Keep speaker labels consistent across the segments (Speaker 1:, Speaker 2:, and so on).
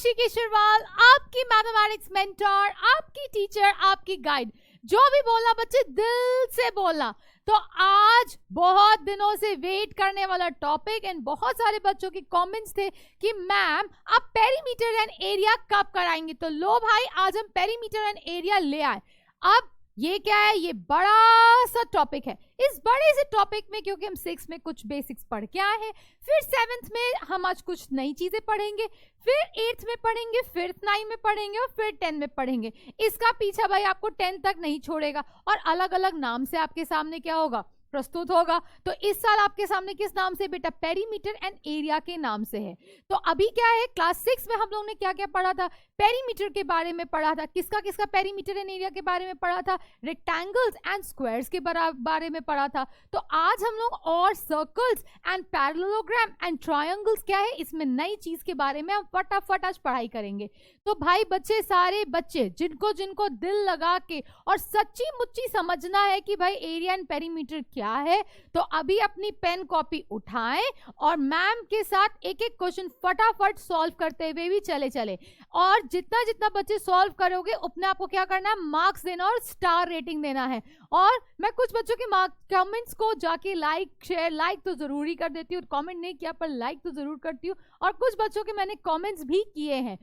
Speaker 1: ऋषि किशोरवाल, आपकी mathematics mentor, आपकी teacher, आपकी गाइड। जो भी बोलना बच्चे दिल से बोलना। तो आज बहुत दिनों से वेट करने वाला टॉपिक एंड बहुत सारे बच्चों के कमेंट्स थे कि मैम आप पेरीमीटर एंड एरिया कब कराएंगे। तो लो भाई, आज हम पेरीमीटर एंड एरिया ले आए। अब ये क्या है, ये बड़ा सा टॉपिक है। इस बड़े से टॉपिक में क्योंकि हम 6 में कुछ बेसिक्स पढ़ के आए हैं, फिर 7th में हम आज कुछ नई चीजें पढ़ेंगे, फिर 8th में पढ़ेंगे, फिर 9 में पढ़ेंगे और फिर 10 में पढ़ेंगे। इसका पीछा भाई आपको 10 तक नहीं छोड़ेगा और अलग अलग नाम से आपके सामने क्या होगा, प्रस्तुत होगा। तो इस साल आपके सामने किस नाम से बेटा, पेरीमीटर एंड एरिया के नाम से है। तो अभी क्या है, क्लास 6 में हम लोगों ने क्या क्या पढ़ा था, पेरीमीटर के बारे में पढ़ा था। किसका किसका पेरीमीटर एंड एरिया के बारे में पढ़ा था, रेक्टेंगल्स एंड स्क्वायर्स के बारे में पढ़ा था। तो आज हम लोग और circles and parallelogram and triangles क्या है, इसमें नई चीज के बारे में हम फटाफट आज पढ़ाई करेंगे। तो भाई बच्चे, सारे बच्चे जिनको जिनको दिल लगा के और सच्ची मुच्ची समझना है कि भाई एरिया एंड पेरीमीटर क्या है, तो अभी अपनी पेन कॉपी उठाएं और मैम के साथ एक एक क्वेश्चन फटाफट सॉल्व करते हुए भी चले। और जितना जितना बच्चे सॉल्व करोगे अपने आप को क्या करना है, मार्क्स देना और स्टार रेटिंग देना है। और मैं कुछ बच्चों के कमेंट्स को जाके लाइक तो जरूरी कर देती हूँ, कमेंट नहीं किया पर लाइक तो जरूर करती हूँ, और कुछ बच्चों के मैंने कमेंट्स भी किए हैं।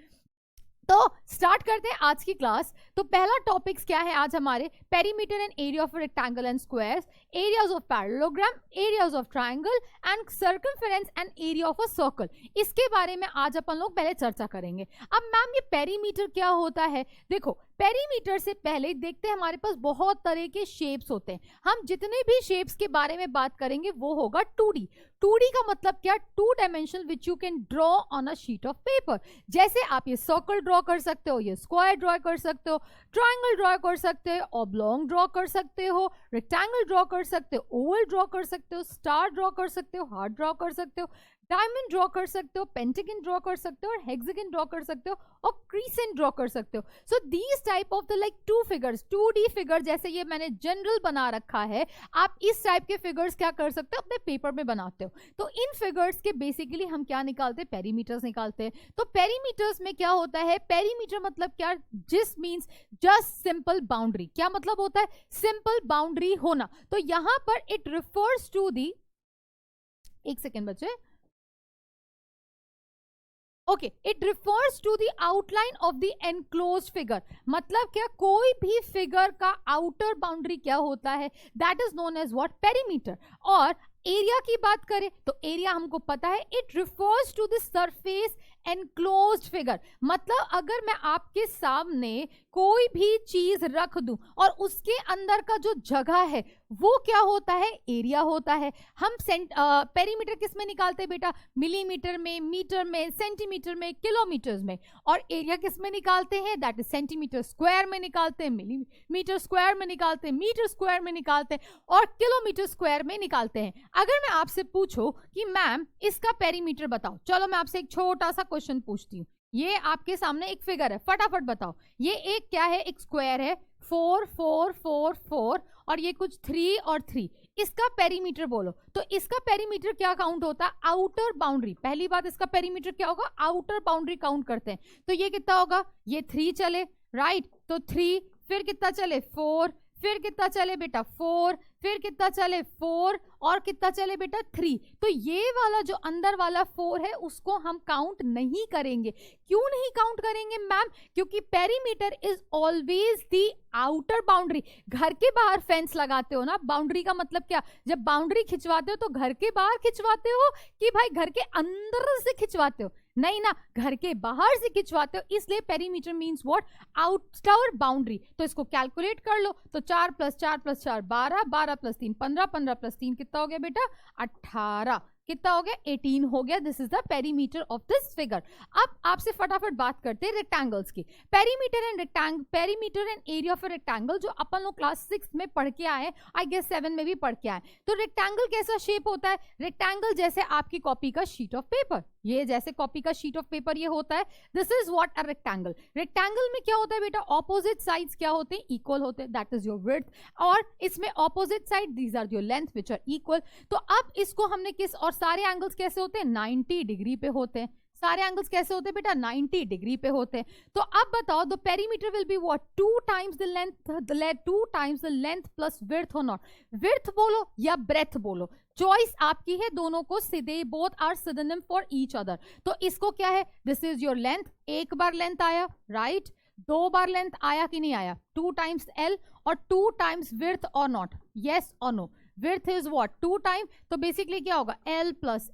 Speaker 1: तो स्टार्ट करते हैं आज की क्लास। तो पहला टॉपिक्स क्या है आज हमारे, perimeter and area of rectangle and squares, areas of parallelogram, areas of triangle and circumference and area of a circle. इसके बारे में आज अपन लोग पहले चर्चा करेंगे। अब मैम ये पेरीमीटर क्या होता है, देखो पेरीमीटर से पहले देखते हैं हमारे पास बहुत तरह के शेप्स होते हैं। हम जितने भी शेप्स के बारे में बात करेंगे वो होगा 2D। 2D का मतलब क्या, 2 dimension which you can draw on a sheet of paper. जैसे आप ये सर्कल ड्रॉ कर सकते हो, ये स्क्वायर ड्रॉ कर सकते हो, ट्रायंगल ड्रॉ कर सकते हो, ऑब्लॉन्ग ड्रॉ कर सकते हो, रेक्टेंगल ड्रॉ कर सकते हो, ओवल ड्रॉ कर सकते हो, स्टार ड्रॉ कर सकते हो, हार्ट ड्रॉ कर सकते हो, डायमंड ड्रॉ कर सकते हो, पेंटागन ड्रॉ कर सकते हो, और हेक्सागन ड्रॉ कर सकते हो, और क्रीसेंट ड्रॉ कर सकते हो। So these type of the like 2 figures, 2D figure, जैसे ये मैंने जनरल बना रखा है, आप इस टाइप के फिगर्स क्या कर सकते हो, अपने पेपर में बनाते हो। तो इन फिगर्स के बेसिकली हम क्या निकालते हैं, पेरीमीटर्स निकालते हैं। तो पेरीमीटर्स में क्या होता है, पेरीमीटर मतलब क्या, जिस मीन्स जस्ट सिंपल बाउंड्री। क्या मतलब होता है, सिंपल बाउंड्री होना। तो यहां पर इट रिफर्स टू दी, एक सेकेंड बच्चे, okay, it refers to the outline of the enclosed figure. मतलब क्या, कोई भी फिगर का आउटर बाउंड्री क्या होता है, that is known as what, perimeter. और एरिया की बात करें तो एरिया हमको पता है, it refers to the surface enclosed figure. मतलब अगर मैं आपके सामने कोई भी चीज रख दूं और उसके अंदर का जो जगह है वो क्या होता है, एरिया होता है। हम पेरीमीटर किस में निकालते हैं बेटा, मिलीमीटर में, मीटर में, सेंटीमीटर में, किलोमीटर में। और एरिया किस में निकालते हैं, दैट इज सेंटीमीटर स्क्वायर में निकालते हैं, मिलीमीटर स्क्वायर में निकालते हैं, मीटर स्क्वायर में निकालते हैं, और किलोमीटर स्क्वायर में निकालते हैं। अगर मैं आपसे पूछूं कि मैम इसका पेरीमीटर बताओ, चलो मैं आपसे एक छोटा सा क्वेश्चन पूछती हूँ। ये आपके सामने एक फिगर है, फटाफट बताओ। ये एक क्या है, एक स्क्वायर है, 4 4 4 4, और ये कुछ 3 और 3। इसका पेरीमीटर बोलो। तो इसका पेरीमीटर क्या काउंट होता है, आउटर बाउंड्री। पहली बात, इसका पेरीमीटर क्या होगा, आउटर बाउंड्री काउंट करते हैं। तो ये कितना होगा, ये 3 चले, राइट, तो 3, फिर कितना चले 4, फिर कितना चले बेटा 4, फिर कितना चले 4, और कितना चले बेटा 3। तो ये वाला जो अंदर वाला 4 है उसको हम काउंट नहीं करेंगे। क्यों नहीं काउंट करेंगे मैम, क्योंकि perimeter is always the outer boundary. घर के बाहर फेंस लगाते हो ना, बाउंड्री का मतलब क्या, जब बाउंड्री खिंचवाते हो तो घर के बाहर खिंचवाते हो कि भाई घर के अंदर से खिंचवाते हो, नहीं ना, घर के बाहर से खिंचवाते हो। इसलिए perimeter means what, outer boundary. तो इसको कैलकुलेट कर लो। तो 4 + 4 + 4 12, 12 + 3 15, 15 + 3 कितना हो गया बेटा 18, कितना हो गया 18 हो गया। This is the perimeter of this figure. अब आपसे फटाफट बात करते हैं रेक्टेंगल्स की। Perimeter and area of rectangle जो अपन लोग क्लास 6 में पढ़ के आए, आई गेस 7 में भी पढ़ के आए। तो रेक्टेंगल कैसा शेप होता है, रेक्टेंगल जैसे आपकी कॉपी का शीट ऑफ पेपर, ये जैसे कॉपी का शीट ऑफ पेपर ये होता है। This is what a rectangle. Rectangle में क्या होता है बेटा, ऑपोजिट साइड्स क्या होते हैं, इक्वल होते हैं, दैट इज योर विड्थ। और इसमें opposite side, these are your length which are equal. तो अब इसको हमने किस, और सारे एंगल्स कैसे होते हैं, 90 डिग्री पे होते हैं। सारे एंगल्स कैसे होते हैं बेटा, 90 डिग्री पे होते हैं। तो अब बताओ the perimeter will be what, 2 times the length plus width और नॉट, विड्थ बोलो या ब्रेथ बोलो, चॉइस आपकी है, दोनों को सीधे, both are synonym for each other. तो इसको क्या है, दिस इज योर लेंथ, एक बार लेंथ आया, राइट, 2 बार लेंथ आया कि नहीं आया, 2 टाइम्स एल और 2 टाइम्स विड्थ और नॉट, यस और no, width is what 2 time, तो बेसिकली क्या होगा L plus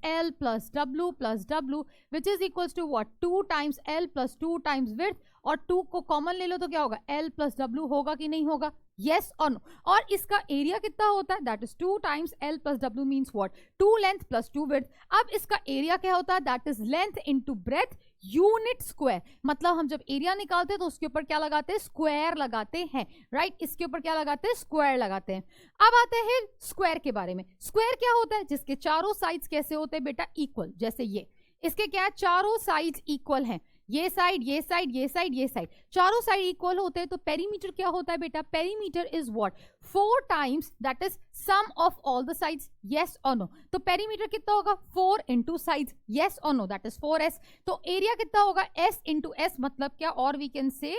Speaker 1: W which is equals to what 2 times L plus 2 times width, और 2 को कॉमन ले लो तो क्या होगा L प्लस W होगा कि नहीं होगा, यस और नो। और इसका एरिया कितना होता है, that is 2 times L plus W means what 2 length plus 2 width. अब इसका एरिया क्या होता है, that is length into breath unit square, मतलब हम जब एरिया निकालते हैं तो उसके ऊपर क्या लगाते हैं, स्क्वायर लगाते हैं, राइट, इसके ऊपर क्या लगाते हैं, स्क्वायर लगाते हैं। अब आते हैं स्क्वायर के बारे में। स्क्वायर क्या होता है, जिसके चारों साइड्स कैसे होते हैं बेटा, इक्वल, जैसे ये, इसके क्या है, चारों साइड्स इक्वल हैं, ये साइड ये साइड ये साइड ये साइड, चारों साइड इक्वल होते हैं। तो पेरीमीटर क्या होता है बेटा, perimeter is what 4 times that is sum of all the sides, yes और नो। तो पेरीमीटर कितना होगा 4 इंटू साइड्स, यस और नो, दैट इज 4s। तो एरिया कितना होगा s इंटू s, मतलब क्या, और वी कैन से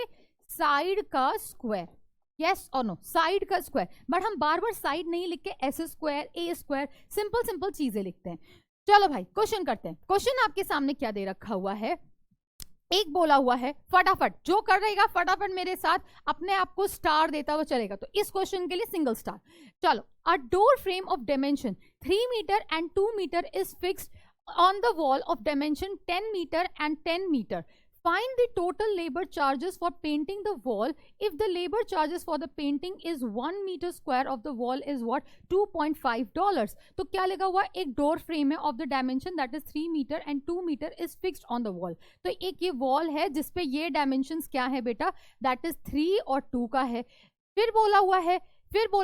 Speaker 1: साइड का स्क्वायर, यस और नो, साइड का स्क्वायर। बट हम बार बार साइड नहीं लिख के s square a square simple चीजें लिखते हैं। चलो भाई क्वेश्चन करते हैं। क्वेश्चन आपके सामने क्या दे रखा हुआ है, एक बोला हुआ है, फटाफट जो कर रहेगा फटाफट मेरे साथ अपने आप को स्टार देता हुआ चलेगा। तो इस क्वेश्चन के लिए सिंगल स्टार। चलो, a door frame of dimension 3 metre and 2 metre is fixed on the wall of dimension 10 metre and 10 metre. Find the total labor charges for painting the wall if the labor charges for the painting is 1 meter square of the wall is what $2.5। तो क्या लिखा हुआ, एक door frame है of the dimension that is 3 metre and 2 metre is fixed on the wall. तो एक ये wall है जिसपे ये डायमेंशंस क्या है बेटा, दैट इज 3 और 2 का है। फिर बोला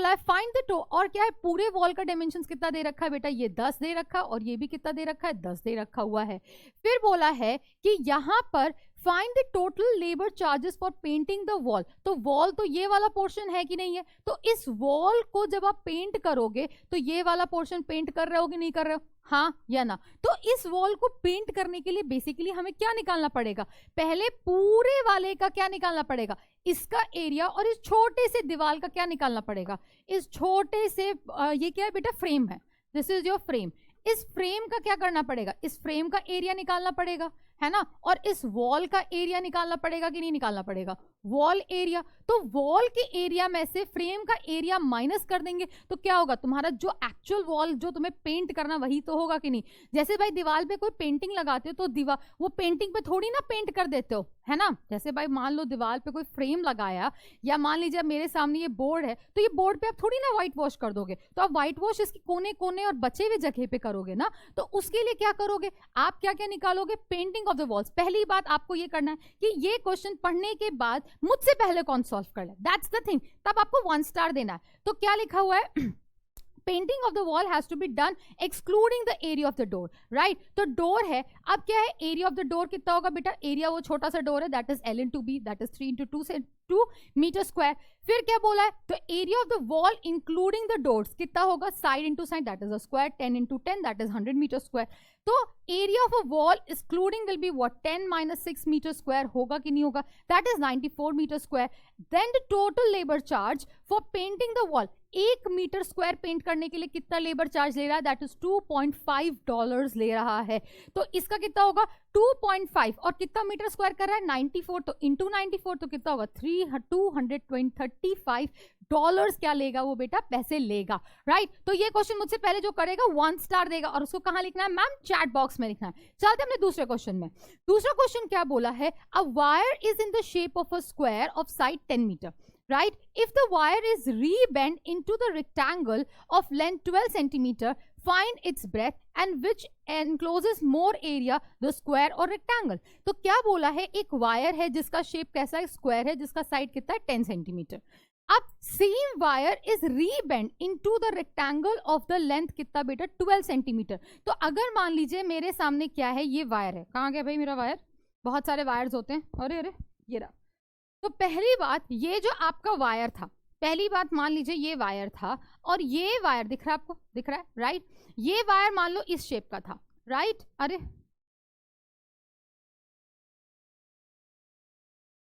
Speaker 1: है फाइंड द और क्या है, पूरे वॉल का डायमेंशन कितना दे रखा है बेटा, ये 10 दे रखा, और ये भी कितना दे रखा है, 10 दे रखा हुआ है। फिर बोला है कि यहाँ पर find the total labour charges for painting the wall. तो वॉल तो ये वाला पोर्शन है कि नहीं है, तो इस वॉल को जब आप पेंट करोगे तो ये वाला पोर्शन पेंट कर रहे हो कि नहीं कर रहे हो, हाँ या ना। तो इस वॉल को पेंट करने के लिए बेसिकली हमें क्या निकालना पड़ेगा, पहले पूरे वाले का क्या निकालना पड़ेगा, इसका एरिया, और इस छोटे से दीवार का क्या निकालना पड़ेगा, इस छोटे से ये क्या है बेटा, फ्रेम है, दिस इज योर फ्रेम। इस फ्रेम का क्या करना पड़ेगा, इस फ्रेम का एरिया निकालना पड़ेगा, है ना, और इस वॉल का एरिया निकालना पड़ेगा कि नहीं निकालना पड़ेगा, वॉल एरिया। तो वॉल के एरिया में से फ्रेम का एरिया माइनस कर देंगे तो क्या होगा, तुम्हारा जो एक्चुअल वॉल जो तुम्हें पेंट करना वही तो होगा कि नहीं। जैसे भाई दीवार पे कोई पेंटिंग लगाते हो तो दीवार, वो पेंटिंग पे थोड़ी ना पेंट कर देते हो, है ना। जैसे भाई मान लो दीवार पे कोई फ्रेम लगाया, या मान लीजिए मेरे सामने ये बोर्ड है, तो ये बोर्ड पे आप थोड़ी ना व्हाइट वॉश कर दोगे, तो आप व्हाइट वॉश इसकी कोने कोने और बचे हुए जगह पे करोगे ना। तो उसके लिए क्या करोगे, आप क्या क्या निकालोगे, पेंटिंग ऑफ द वॉल्स। पहली बात आपको ये करना है कि ये क्वेश्चन पढ़ने के बाद मुझसे पहले कौन सॉल्व कर ले, दैट्स द थिंग, तब आपको 1 स्टार देना है। तो क्या लिखा हुआ है, painting of the wall has to be done excluding the area of the door, right. तो डोर है, अब क्या है, एरिया ऑफ द डोर कितना होगा बेटा, एरिया वो छोटा सा डोर है, that is L into B, that is 3 into 2 से 2 मीटर स्क्वायर। फिर क्या बोला है, तो area of the wall including the doors कितना होगा, side into side, that is a square, 10 into 10 that is 100 metre square. तो area of a wall excluding will be what 10 minus 6 metre square होगा कि नहीं होगा, that is 94 metre square. Then the total labour charge for painting the wall, 1 metre square paint करने के लिए कितना labour charge ले रहा है, दैट इज $2.5 ले रहा है। तो इसका कितना होगा 2.5, और कितना मीटर स्क्वायर कर रहा है 94, तो इंटू 94 तो कितना होगा $235 क्या लेगा वो बेटा, पैसे लेगा, राइट। तो ये क्वेश्चन मुझसे पहले जो करेगा 1 स्टार देगा, और उसको कहां लिखना है मैम, चैट बॉक्स में लिखना है। चलते हमने दूसरे क्वेश्चन में। दूसरा क्वेश्चन क्या बोला है, a wire is in the shape of a square of side 10 metre, right? If the wire is rebent into the rectangle of length 12 centimeter, find its breadth and which encloses more area, the square or rectangle। तो क्या बोला है, एक wire है जिसका shape कैसा है, square है, जिसका साइड कितना है 10 सेंटीमीटर। अब same wire is rebend into the rectangle of the length कितना बेटा 12 सेंटीमीटर। तो अगर मान लीजिए मेरे सामने क्या है, ये वायर है, कहाँ गया भाई मेरा वायर, बहुत सारे वायर्स होते हैं, अरे अरे ये रहा। तो पहली बात, ये जो आपका वायर था, पहली बात मान लीजिए ये वायर था, और ये वायर दिख रहा है आपको, दिख रहा है, राइट। ये वायर मान लो इस शेप का था, राइट, अरे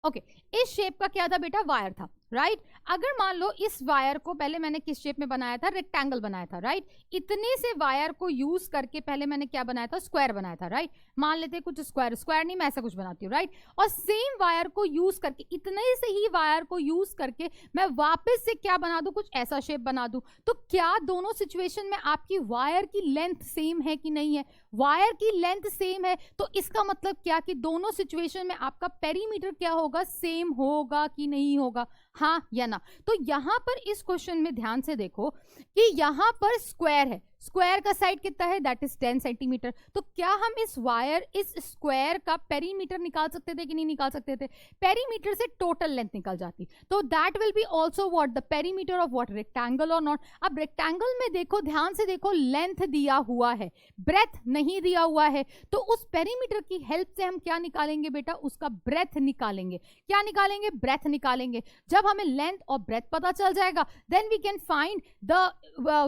Speaker 1: ओके इस शेप का क्या था बेटा, वायर था, राइट। अगर मान लो इस वायर को पहले मैंने किस शेप में बनाया था, रेक्टेंगल बनाया था, राइट। इतने से वायर को यूज करके पहले मैंने क्या बनाया था, स्क्वायर बनाया था, राइट। मान लेते हैं कुछ स्क्वायर, स्क्वायर नहीं मैं ऐसा कुछ बनाती हूँ, राइट। और सेम वायर को यूज करके, इतने से ही वायर को यूज करके मैं वापस से क्या बना दूं, कुछ ऐसा शेप बना दूं। तो क्या दोनों सिचुएशन में आपकी वायर की लेंथ सेम है कि नहीं है? वायर की लेंथ सेम है तो इसका मतलब क्या कि दोनों सिचुएशन में आपका पेरीमीटर क्या होगा, सेम होगा कि नहीं होगा, हाँ या ना। तो यहां पर इस क्वेश्चन में ध्यान से देखो कि यहां पर स्क्वायर है, स्क्वायर का साइड कितना है, दैट इज 10 सेंटीमीटर। तो क्या हम इस वायर, इस स्क्वायर का पेरीमीटर निकाल सकते थे कि नहीं निकाल सकते थे? पेरीमीटर से टोटल लेंथ निकल जाती, तो that will be also what, the perimeter of what, rectangle और नॉट। अब रेक्टेंगल में देखो, ध्यान से देखो, लेंथ दिया हुआ है, ब्रेथ नहीं दिया हुआ है, तो उस पेरीमीटर की हेल्प से हम क्या निकालेंगे बेटा, उसका ब्रेथ निकालेंगे। क्या निकालेंगे? ब्रेथ निकालेंगे। जब हमें लेंथ और ब्रेथ पता चल जाएगा, then we can find the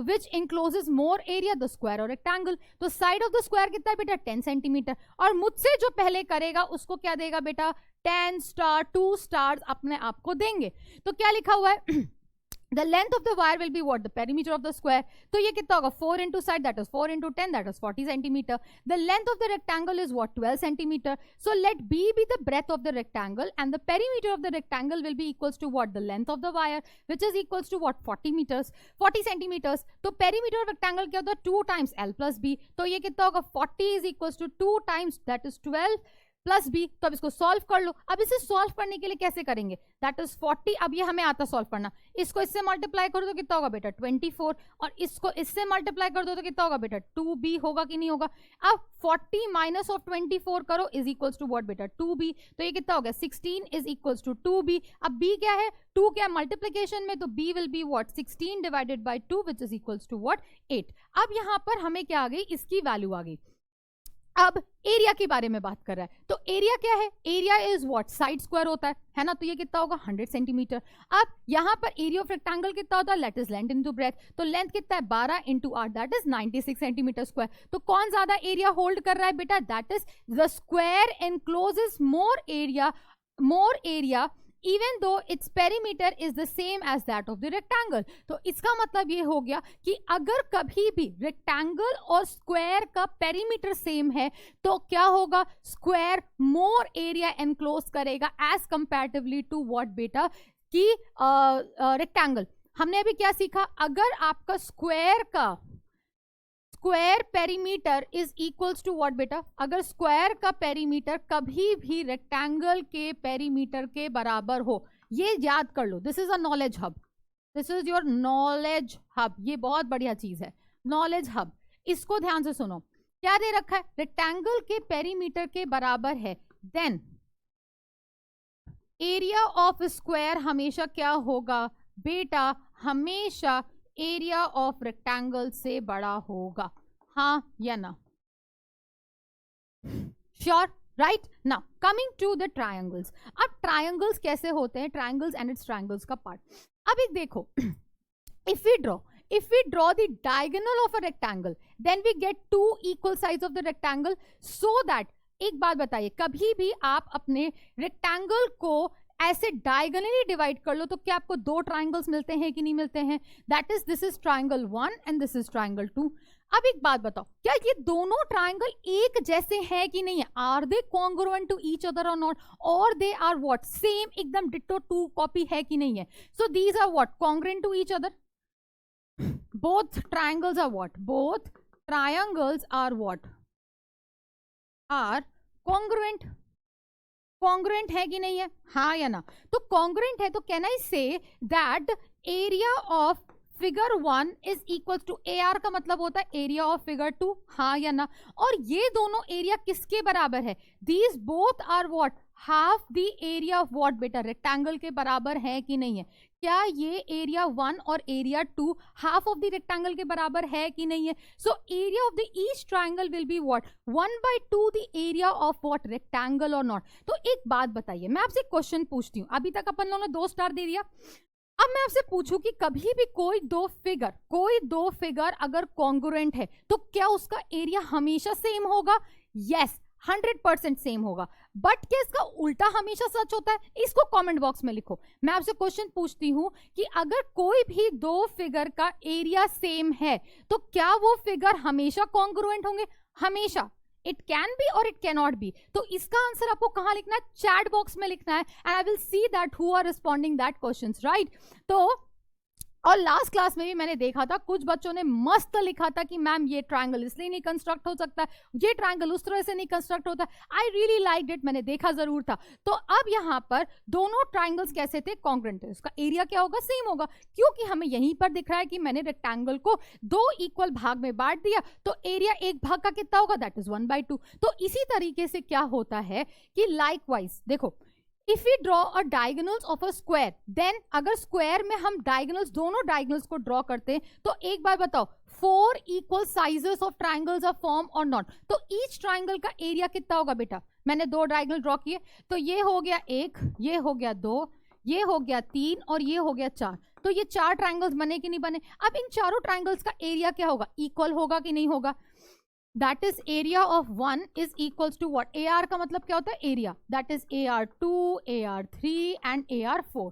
Speaker 1: which encloses more area, the square और रेक्टेंगल। तो साइड ऑफ द स्क्वायर कितना है बेटा, 10 सेंटीमीटर। और मुझसे जो पहले करेगा उसको क्या देगा बेटा, 10 स्टार, 2 स्टार्स अपने आप को देंगे। तो क्या लिखा हुआ है, the length of the wire will be what, the perimeter of the square। तो ये कितना होगा, 4 into side, that is 4 into 10, that is 40 centimeter। The length of the rectangle is what, 12 centimeter। So let B be the breadth of the rectangle and the perimeter of the rectangle will be equals to what, the length of the wire, which is equals to what, 40 centimeters। तो perimeter of rectangle क्या होता है, 2 times L plus B। तो ये कितना होगा, 40 is equals to 2 times, that is 12 plus B. तो अब इसको सॉल्व कर लो। अब इसे सॉल्व करने के लिए कैसे करेंगे, दैट इज 40। अब ये हमें आता सॉल्व करना, इसको इससे मल्टीप्लाई कर दो तो कितना होगा बेटा, 24। और इसको इससे मल्टीप्लाई कर दो तो कितना होगा बेटा, 2b होगा कि नहीं होगा। अब 40 माइनस ऑफ 24 करो इज इक्वल्स टू व्हाट बेटा, 2b। तो ये कितना हो गया, 16 इज इक्वल्स टू 2b। अब b क्या है, 2 क्या मल्टीप्लीकेशन में, तो b will be what, 16 divided by 2 which is equals to what, 8। अब यहां पर हमें क्या आ गई, इसकी वैल्यू आ गई। अब एरिया के बारे में बात कर रहा है, तो एरिया क्या है, area is what, side square होता है ना। तो ये कितना होगा, 100 सेंटीमीटर। अब यहां पर एरिया ऑफ रेक्टेंगल कितना होता है, let is length into breadth. तो लेंथ कितना है, 12 into 8, that is 96 centimetre square. तो कौन ज्यादा एरिया होल्ड कर रहा है बेटा, that is the square encloses more area even though its perimeter is the same as that of the rectangle। तो इसका मतलब ये हो गया कि अगर कभी भी रेक्टेंगल और स्क्वायर का पेरीमीटर सेम है तो क्या होगा, स्क्वायर मोर एरिया एनक्लोज करेगा एज कंपैरेटिवली टू व्हाट बेटा, कि रेक्टेंगल। हमने अभी क्या सीखा, अगर आपका square perimeter is equals to what बेटा, अगर स्क्वायर का पेरीमीटर कभी भी रेक्टेंगल के पेरीमीटर के बराबर हो, ये याद कर लो, this is a knowledge hub, this is your knowledge hub. ये बहुत बढ़िया चीज है, नॉलेज हब। इसको ध्यान से सुनो, क्या दे रखा है, रेक्टेंगल के पेरीमीटर के बराबर है, देन एरिया ऑफ स्क्वायर हमेशा क्या होगा बेटा, हमेशा एरिया ऑफ रेक्टेंगल से बड़ा होगा, हाँ या ना, sure, right. Now coming to the triangles. अब ट्रायंगल्स कैसे होते हैं, ट्रायंगल्स एंड इट्स ट्रायंगल्स का पार्ट। अब एक देखो, if we draw the diagonal of a rectangle, then we get 2 equal sides of the rectangle, so that, एक बात बताइए, कभी भी आप अपने रेक्टेंगल को ऐसे डायगोनली डिवाइड कर लो तो क्या आपको 2 ट्राइंगल्स मिलते हैं कि नहीं मिलते हैं, that is this is triangle 1 and this is triangle 2। अब एक बात बताओ, क्या ये दोनों ट्राइंगल एक जैसे हैं कि नहीं है, are they congruent to each other और नॉट, और दे आर व्हाट, सेम, एकदम डिट्टो 2 कॉपी है कि नहीं है। So these are what, congruent to each other, both triangles are what, both triangles are what, are congruent. Congruent है कि नहीं है, हाँ या ना। तो कॉन्ग्रुएंट है तो can I say that area of figure 1 is equal to AR का मतलब होता है एरिया ऑफ फिगर 2, हाँ या ना। और ये दोनों एरिया किसके बराबर है, these both are what, half the area of what बेटा, रेक्टेंगल के बराबर है कि नहीं है। क्या ये एरिया 1 और area 2 half of the rectangle के बराबर है कि नहीं है। So area of the each triangle will be what, 1/2 the area of what, rectangle और नॉट। तो एक बात बताइए, मैं आपसे क्वेश्चन पूछती हूँ, अभी तक अपन लोगों ने 2 स्टार दे दिया, अब मैं आपसे पूछूं कि कभी भी कोई दो फिगर अगर कॉन्ग्रुएंट है तो क्या उसका एरिया हमेशा सेम होगा, यस, 100% सेम होगा। बट क्या इसका उल्टा हमेशा सच होता है? इसको कमेंट बॉक्स में लिखो। मैं आपसे क्वेश्चन पूछती हूं कि अगर कोई भी दो फिगर का एरिया सेम है तो क्या वो फिगर हमेशा कॉन्ग्रुएंट होंगे? हमेशा। इट कैन बी और इट कैन नॉट बी। तो इसका आंसर आपको कहां लिखना है? चैट बॉक्स में लिखना है, and I will see that who are responding that questions, right? तो और लास्ट क्लास में भी मैंने देखा था कुछ बच्चों ने मस्त लिखा था कि मैम ये ट्रायंगल इसलिए नहीं कंस्ट्रक्ट हो सकता है, ये ट्रायंगल उस तरह से नहीं कंस्ट्रक्ट होता। आई रियली लाइक्ड इट, मैंने देखा जरूर था। तो अब यहाँ पर दोनों ट्रायंगल्स कैसे थे? कॉन्ग्रुएंट थे। उसका एरिया क्या होगा? सेम होगा, क्योंकि हमें यहीं पर दिख रहा है कि मैंने रेक्टेंगल को दो इक्वल भाग में बांट दिया, तो एरिया एक भाग का कितना होगा? That is 1/2। तो इसी तरीके से क्या होता है कि लाइकवाइज देखो, if we draw a diagonals of a square, then अगर स्क्वायर में हम डायगोनल्स, दोनों डायगोनल्स को ड्रॉ करते हैं, तो एक बार बताओ 4 equal sizes of triangles are form और नॉट? तो ईच ट्राइंगल का एरिया कितना होगा बेटा? मैंने दो डायगोनल ड्रॉ किए, तो ये हो गया 1, ये हो गया 2, ये हो गया 3 और ये हो गया 4। तो ये 4 ट्राइंगल्स बने कि नहीं बने? अब इन चारों ट्राइंगल्स का एरिया क्या होगा? इक्वल होगा कि नहीं होगा? That is area of 1 is equals to what? AR का मतलब क्या होता है? Area. That is AR2, AR3 and AR4।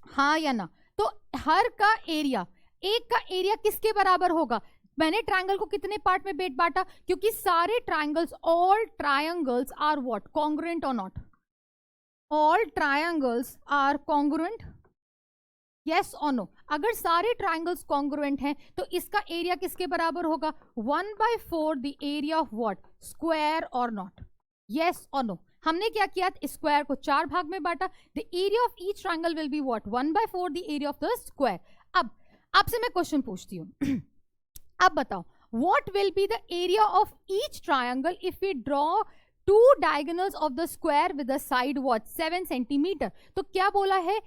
Speaker 1: हाँ या ना? तो हर का एरिया, एक का एरिया किसके बराबर होगा? मैंने ट्रायंगल को कितने पार्ट में बांटा? क्योंकि सारे triangles, all triangles are what? Congruent or not? All triangles are congruent, yes और नो? अगर सारे ट्राइंगल्स कॉन्ग्रुएंट हैं तो इसका एरिया किसके बराबर होगा? 1/4 the area of what? Square और नॉट? यस और नो? हमने क्या किया? स्क्वायर को 4 भाग में बांटा। The area of each triangle will be what? 1/4 the area of the square. अब आपसे मैं क्वेश्चन पूछती हूँ अब बताओ, what will be the area of each triangle if we draw 2 diagonals of the square with the side what? 7 centimetre. तो क्या बोला है?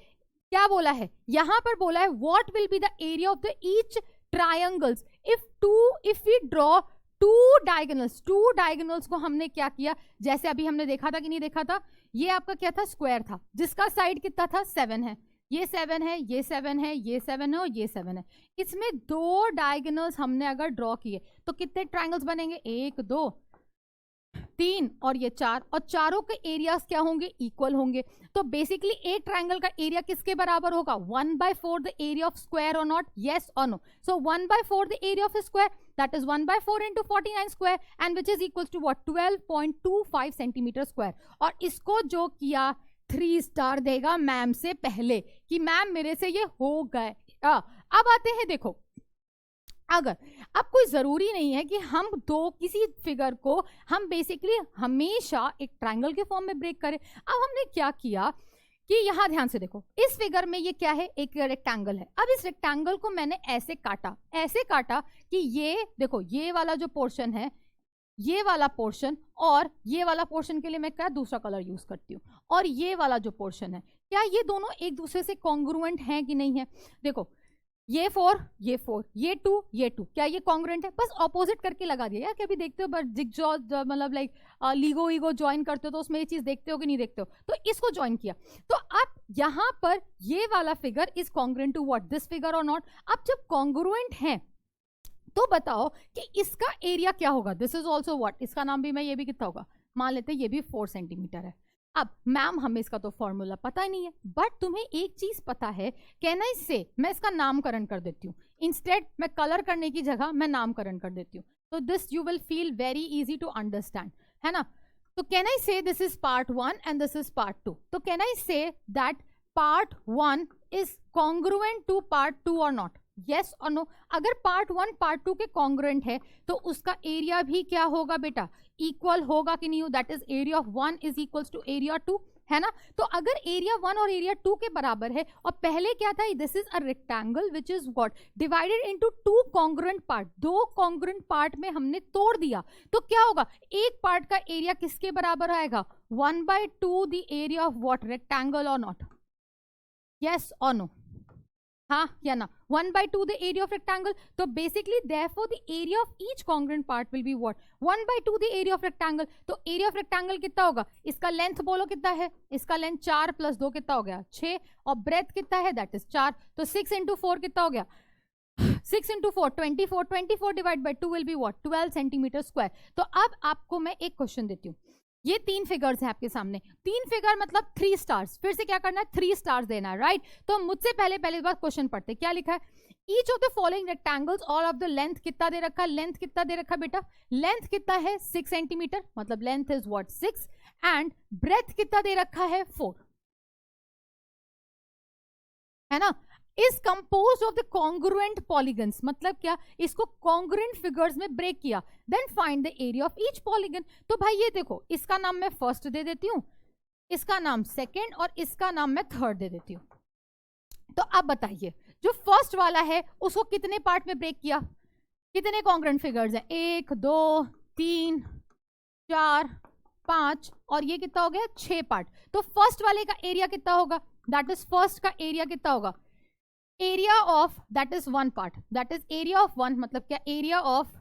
Speaker 1: क्या बोला है? यहां पर बोला है what will be the area of the each triangles if we draw 2 diagonals. 2 diagonals को हमने क्या किया? जैसे अभी हमने देखा था कि नहीं देखा था? ये आपका क्या था? स्क्वायर था, जिसका साइड कितना था? 7 है। ये 7 है, ये 7 है, ये 7 है और ये 7 है। इसमें 2 डायगोनल्स हमने अगर ड्रॉ किए तो कितने ट्रायंगल्स बनेंगे? 1, 2, 3 और ये 4, और चारों के एरियाज क्या होंगे? इक्वल होंगे। तो बेसिकली एक ट्रायंगल का एरिया किसके बराबर होगा? 1/4 द एरिया ऑफ स्क्वायर और नॉट? यस और no? So 1/4 the area of square, that is 1/4 into 49 square, and which is equal to what? 12.25 centimetre square. और इसको जो किया 3 स्टार देगा मैम से पहले कि मैम मेरे से ये हो गए। अब आते हैं, देखो अगर अब कोई जरूरी नहीं है कि हम किसी फिगर को हम बेसिकली हमेशा एक ट्रायंगल के फॉर्म में ब्रेक करें। अब हमने क्या किया कि यहां ध्यान से देखो, इस फिगर में ये क्या है? एक रेक्टेंगल है। अब इस रेक्टेंगल को मैंने ऐसे काटा कि ये देखो, ये वाला जो पोर्शन है, ये वाला पोर्शन और ये वाला पोर्शन के लिए मैं क्या दूसरा कलर यूज करती हूँ, और ये वाला जो पोर्शन है, क्या ये दोनों एक दूसरे से कॉन्ग्रुएंट हैं कि नहीं है? देखो ये 4, ये 4, ये 2, ये 2, क्या ये कॉन्ग्रुएंट है? बस ऑपोजिट करके लगा दिया यार। कभी देखते हो बस जिगजॉ मतलब लाइक लीगो ईगो ज्वाइन करते हो तो उसमें ये चीज देखते हो कि नहीं देखते हो? तो इसको ज्वाइन किया। तो अब यहां पर ये वाला figure is congruent to what? This figure और नॉट? अब जब कॉन्ग्रुएंट है तो बताओ कि इसका एरिया क्या होगा? This is also what? इसका नाम भी मैं, ये भी कितना होगा? मान लेते हैं ये भी 4 सेंटीमीटर है। अब मैम हमें इसका तो फॉर्मूला पता ही नहीं है, बट तुम्हें एक चीज पता है, कैन आई से? मैं इसका नामकरण कर देती हूँ। इंस्टेड मैं कलर करने की जगह मैं नामकरण कर देती हूँ, तो this you will feel very easy to understand, है ना? तो can I say this is part 1 and this is part 2? तो can I say that part 1 is congruent to part 2 और नॉट? यस और नो? अगर पार्ट 1 पार्ट 2 के congruent है तो उसका एरिया भी क्या होगा बेटा? इक्वल होगा कि नहीं? That is area of 1 is equals to area 2, है ना? तो अगर एरिया 1 और एरिया 2 के बराबर है, और पहले क्या था? This is a rectangle which is what? Divided into 2 congruent part. 2 congruent part में हमने तोड़ दिया, तो क्या होगा? एक पार्ट का एरिया किसके बराबर आएगा? 1/2 the area of what? Rectangle और नॉट? यस और नो? हाँ या ना? 1/2 the area of rectangle. तो basically therefore the area of each congruent part will be what? 1/2 the area of rectangle. तो area of rectangle कितना होगा? इसका लेंथ बोलो कितना है? इसका लेंथ 4 + 2 कितना हो गया? 6, और ब्रेथ कितना है? दैट इज 4, तो 6 × 4 कितना हो गया? 6 into 4 24, 24 divide by 2 will be what 12 centimetre square. तो अब आपको मैं एक क्वेश्चन देती हूँ, ये 3 फिगर्स हैं आपके सामने, 3 फिगर मतलब 3 स्टार्स, फिर से क्या करना है 3 स्टार्स देना है, राइट। तो मुझसे पहले बार क्वेश्चन पढ़ते, क्या लिखा है, each of the following rectangles all of the length कितना दे रखा है, लेंथ कितना दे रखा बेटा, लेंथ कितना है 6 सेंटीमीटर, मतलब length is what 6 and breadth कितना दे रखा है 4, है ना। Is compose of the congruent polygons, मतलब क्या, इसको कॉन्ग्रुएंट फिगर्स में ब्रेक किया, then find the area of each polygon. तो भाई ये देखो, इसका नाम मैं फर्स्ट दे देती हूँ, इसका नाम सेकेंड और इसका नाम मैं थर्ड दे देती हूँ। तो अब बताइए, जो फर्स्ट वाला है उसको कितने पार्ट में ब्रेक किया, कितने कॉन्ग्रुएंट फिगर्स हैं, 1 2 3 4 5 और ये कितना हो गया 6 पार्ट। तो फर्स्ट वाले का एरिया कितना होगा, दैट इज फर्स्ट का एरिया कितना होगा, area of that is 1 part, that is area of 1, मतलब क्या एरिया ऑफ,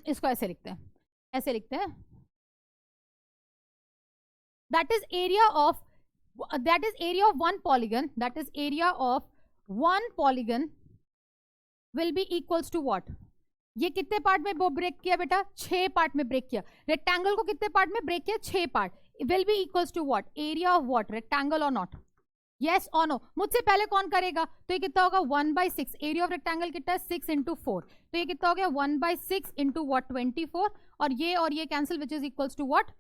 Speaker 1: इसको ऐसे लिखते हैं, ऐसे लिखते हैं, that is area of, that is area of one polygon, that is area of one polygon will be equals to what, ये कितने पार्ट में वो ब्रेक किया बेटा, 6 पार्ट में ब्रेक किया, रेक्टेंगल को कितने पार्ट में ब्रेक किया, 6 part, will be equals to what, area of what, rectangle और नॉट, यस और नो। मुझसे पहले कौन करेगा, तो ये कितना होगा 1/6, एरिया ऑफ रेक्टेंगल कितना है 6 इंटू 4, तो ये कितना हो गया 1/6 इंटू वॉट 24 और ये cancel which is equals to what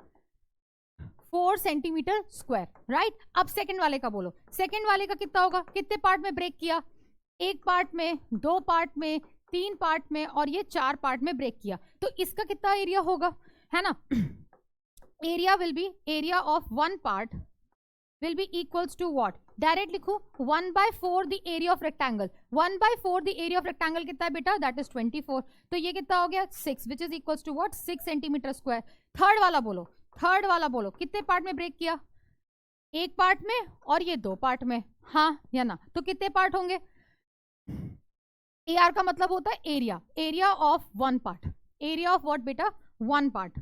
Speaker 1: 4 centimetre square, right. अब सेकंड वाले का बोलो, सेकंड वाले का कितना होगा, कितने पार्ट में ब्रेक किया, 1 पार्ट में, 2 पार्ट में, 3 पार्ट में और ये 4 पार्ट में ब्रेक किया, तो इसका कितना एरिया होगा, है ना। Area will B area of 1 part will be equals to what, direct लिखो 1/4 the area of rectangle, 1/4 the area of rectangle कितना है बेटा, that is 24, तो ये कितना हो गया 6 which is equals to what 6 centimetre square. Third वाला बोलो, थर्ड वाला बोलो, कितने पार्ट में ब्रेक किया, 1 पार्ट में और ये 2 पार्ट में, हाँ या ना, तो कितने पार्ट होंगे, AR का मतलब होता है area, area of 1 part, area of what बेटा 1 part,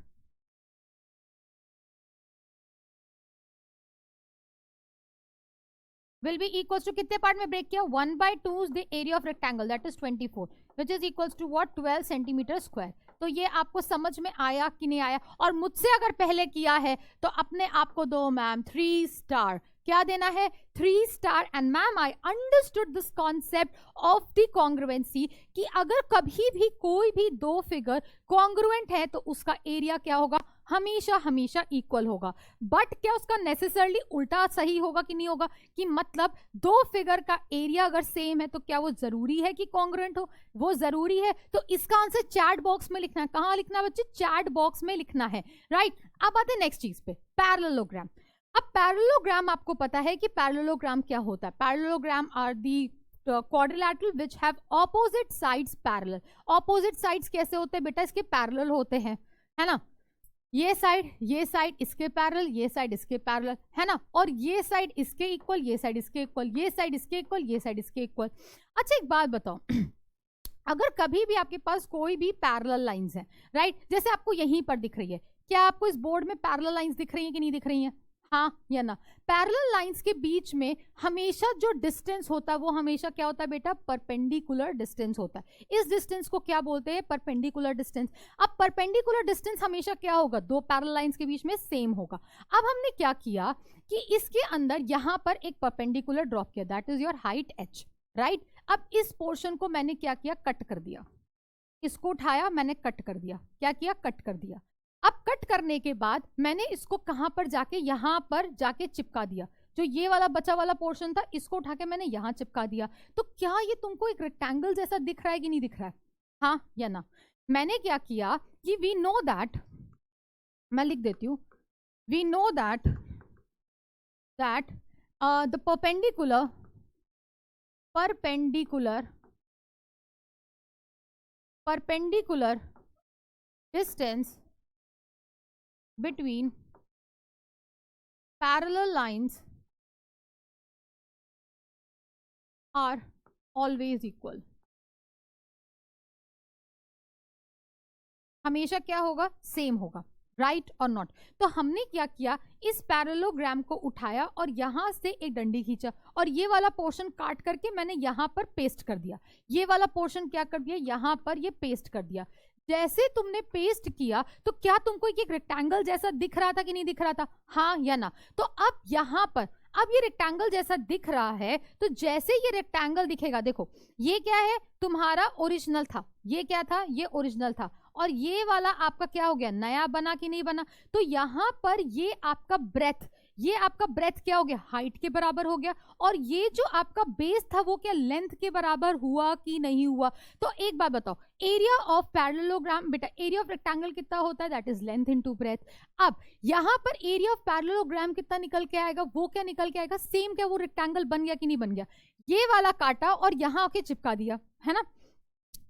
Speaker 1: will be equals to कितने पार्ट में ब्रेक किया, 1/2 the area of rectangle that is 24 which is equals to what 12 centimetre square. तो ये आपको समझ में आया कि नहीं आया, और मुझसे अगर पहले किया है तो अपने आप को दो मैम 3 स्टार, क्या देना है 3 star. And ma'am I understood this concept of the congruency कि अगर कभी भी कोई भी 2 फिगर कॉन्ग्रुएंट है तो उसका एरिया क्या होगा, हमेशा हमेशा इक्वल होगा। बट क्या उसका नेसेसरली उल्टा सही होगा कि नहीं होगा, कि मतलब 2 फिगर का एरिया अगर सेम है तो क्या वो जरूरी है कि कॉन्ग्रुएंट हो, वो जरूरी है। तो इसका आंसर चैट बॉक्स में लिखना है, कहां लिखना है बच्चे, चैट बॉक्स में लिखना है, राइट। अब आते हैं नेक्स्ट चीज पे, पैरेललोग्राम। अब पैरेललोग्राम आपको पता है कि पैरेललोग्राम क्या होता है, parallelogram are the quadrilateral which have opposite sides parallel। opposite sides कैसे होते हैं बेटा, इसके पैरेलल होते हैं, है ना, ये साइड इसके पैरेलल, ये साइड इसके पैरेलल, है ना, और ये साइड इसके इक्वल, ये साइड इसके इक्वल, ये साइड इसके इक्वल, ये साइड इसके इक्वल। अच्छा एक बात बताओ अगर कभी भी आपके पास कोई भी पैरेलल लाइंस है, राइट, जैसे आपको यहीं पर दिख रही है, क्या आपको इस बोर्ड में पैरेलल लाइंस दिख रही है कि नहीं दिख रही है, हाँ या ना। पैरेलल लाइंस के बीच में हमेशा जो डिस्टेंस होता है वो हमेशा क्या होता है बेटा, परपेंडिकुलर डिस्टेंस होता है। इस डिस्टेंस को क्या बोलते हैं, परपेंडिकुलर डिस्टेंस। अब परपेंडिकुलर डिस्टेंस हमेशा क्या होगा, 2 पैरेलल लाइंस के बीच में सेम होगा। अब हमने क्या किया कि इसके अंदर यहां पर एक परपेंडिकुलर ड्रॉप किया, that is your height h, right. अब इस पोर्शन को मैंने क्या किया, कट कर दिया, इसको उठाया मैंने कट कर दिया, क्या किया, कट कर दिया। अब कट करने के बाद मैंने इसको कहां पर जाके, यहां पर जाके चिपका दिया, जो ये वाला बचा वाला पोर्शन था इसको उठा के मैंने यहां चिपका दिया। तो क्या ये तुमको एक रेक्टेंगल जैसा दिख रहा है कि नहीं दिख रहा है, हाँ या ना। मैंने क्या किया कि वी नो दैट, मैं लिख देती हूं, we know that the perpendicular distance between parallel lines are always equal। हमेशा क्या होगा, सेम होगा, राइट और नॉट। तो हमने क्या किया, इस पैरेललोग्राम को उठाया और यहां से एक डंडी खींचा और ये वाला पोर्शन काट करके मैंने यहां पर पेस्ट कर दिया। ये वाला पोर्शन क्या कर दिया, यहां पर ये पेस्ट कर दिया। जैसे तुमने पेस्ट किया तो क्या तुमको एक रेक्टेंगल जैसा दिख रहा था कि नहीं दिख रहा था, हाँ या ना? तो अब यहां पर अब ये रेक्टेंगल जैसा दिख रहा है, तो जैसे ये रेक्टेंगल दिखेगा, देखो ये क्या है, तुम्हारा ओरिजिनल था, ये क्या था, ये ओरिजिनल था, और ये वाला आपका क्या हो गया, नया बना कि नहीं बना? तो यहां पर ये आपका ब्रेथ, ये आपका ब्रेथ क्या हो गया, हाइट के बराबर हो गया, और ये जो आपका बेस था वो क्या लेंथ के बराबर हुआ कि नहीं हुआ? तो एक बात बताओ, एरिया ऑफ पैरेललोग्राम, बेटा एरिया ऑफ रेक्टेंगल कितना होता है, that is length into breadth. अब यहां पर एरिया ऑफ पैरेललोग्राम कितना निकल के आएगा, वो क्या निकल के आएगा, सेम क्या वो रेक्टेंगल बन गया कि नहीं बन गया? ये वाला काटा और यहां आके चिपका दिया, है ना?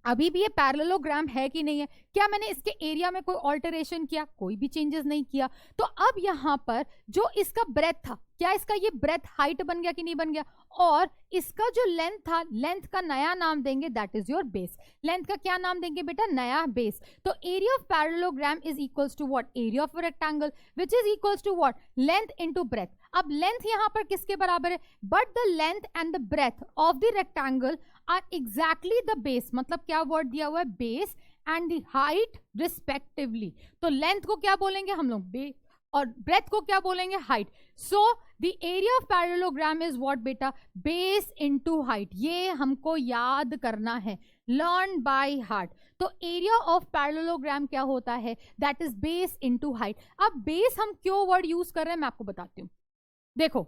Speaker 1: अभी भी ये पैरेललोग्राम है कि नहीं है? क्या मैंने इसके एरिया में कोई ऑल्टरेशन किया? कोई भी चेंजेस नहीं किया। तो अब यहां पर जो इसका ब्रेथ था, क्या इसका ये ब्रेथ हाइट बन गया कि नहीं बन गया? और इसका जो लेंथ था, लेंथ का नया नाम देंगे, that is your base. Length का क्या नाम देंगे बेटा, नया बेस। तो area of parallelogram is equals to what, area of rectangle, which is equals to what, length into breadth. अब लेंथ यहां पर किसके बराबर है, but the length and the breadth of the rectangle are exactly the base. मतलब क्या word दिया हुआ है, base and the height respectively. तो लेंथ को क्या बोलेंगे हम लोग, बेस, और ब्रेथ को क्या बोलेंगे, height. So the area of parallelogram is what बेटा, बेस इनटू हाइट। ये हमको याद करना है, लर्न बाय हार्ट। तो एरिया ऑफ पैरेललोग्राम क्या होता है, that is base into height. अब बेस हम क्यों वर्ड यूज कर रहे हैं मैं आपको बताती हूँ। देखो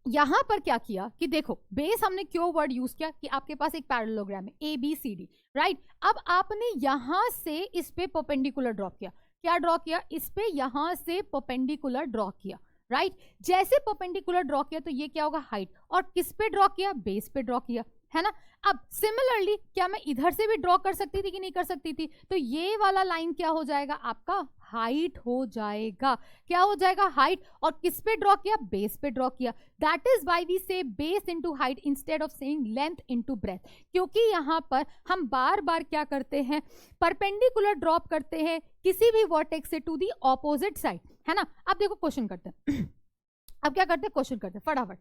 Speaker 1: यहां पर क्या किया कि देखो बेस हमने क्यों वर्ड यूज किया कि आपके पास एक पैरेललोग्राम है A B C D, right. अब आपने यहां से इस पे परपेंडिकुलर ड्रॉ किया, क्या ड्रॉ किया, इस पे यहां से परपेंडिकुलर ड्रॉ किया, राइट। जैसे परपेंडिकुलर ड्रॉ किया तो ये क्या होगा, हाइट, और किस पे ड्रॉ किया, बेस पे ड्रॉ किया, है ना। अब सिमिलरली क्या मैं इधर से भी ड्रॉ कर सकती थी कि नहीं कर सकती थी? तो ये वाला लाइन क्या हो जाएगा, आपका हाइट हो जाएगा। क्या हो जाएगा, हाइट, और किस पे ड्रॉ किया, बेस पे ड्रॉ किया। दैट इज व्हाई वी से base into height instead of saying length into breath, क्योंकि यहां पर हम बार बार क्या करते हैं, परपेंडिकुलर ड्रॉप करते हैं किसी भी वर्टेक्स से टू दी ऑपोजिट साइड, है ना। अब देखो क्वेश्चन करते हैं अब क्या करते हैं, क्वेश्चन करते हैं फटाफट।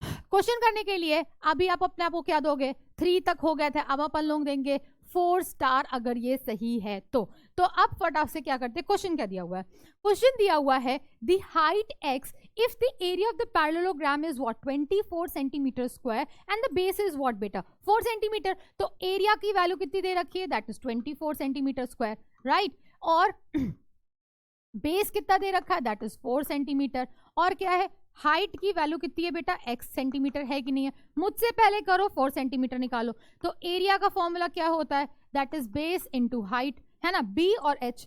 Speaker 1: क्वेश्चन करने के लिए अभी आप अपने आप को क्या दोगे, 3 तक हो गए थे, अब अपन लोग देंगे 4 स्टार अगर ये सही है तो अब फटाफट से क्या करते हैं, क्वेश्चन क्या दिया हुआ है, क्वेश्चन दिया हुआ है the height x if the area of the parallelogram is what 24 centimetre square and the base is what बेटा 4 सेंटीमीटर। तो एरिया की वैल्यू कितनी दे रखी है, that is 24 centimetre square, right. और बेस कितना दे रखा है, दैट इज 4 सेंटीमीटर। और क्या है, हाइट की वैल्यू कितनी है बेटा, x सेंटीमीटर है कि नहीं है। मुझसे पहले करो 4 सेंटीमीटर निकालो। तो एरिया का फॉर्मूला क्या होता है, that is base into height, है ना, b और h।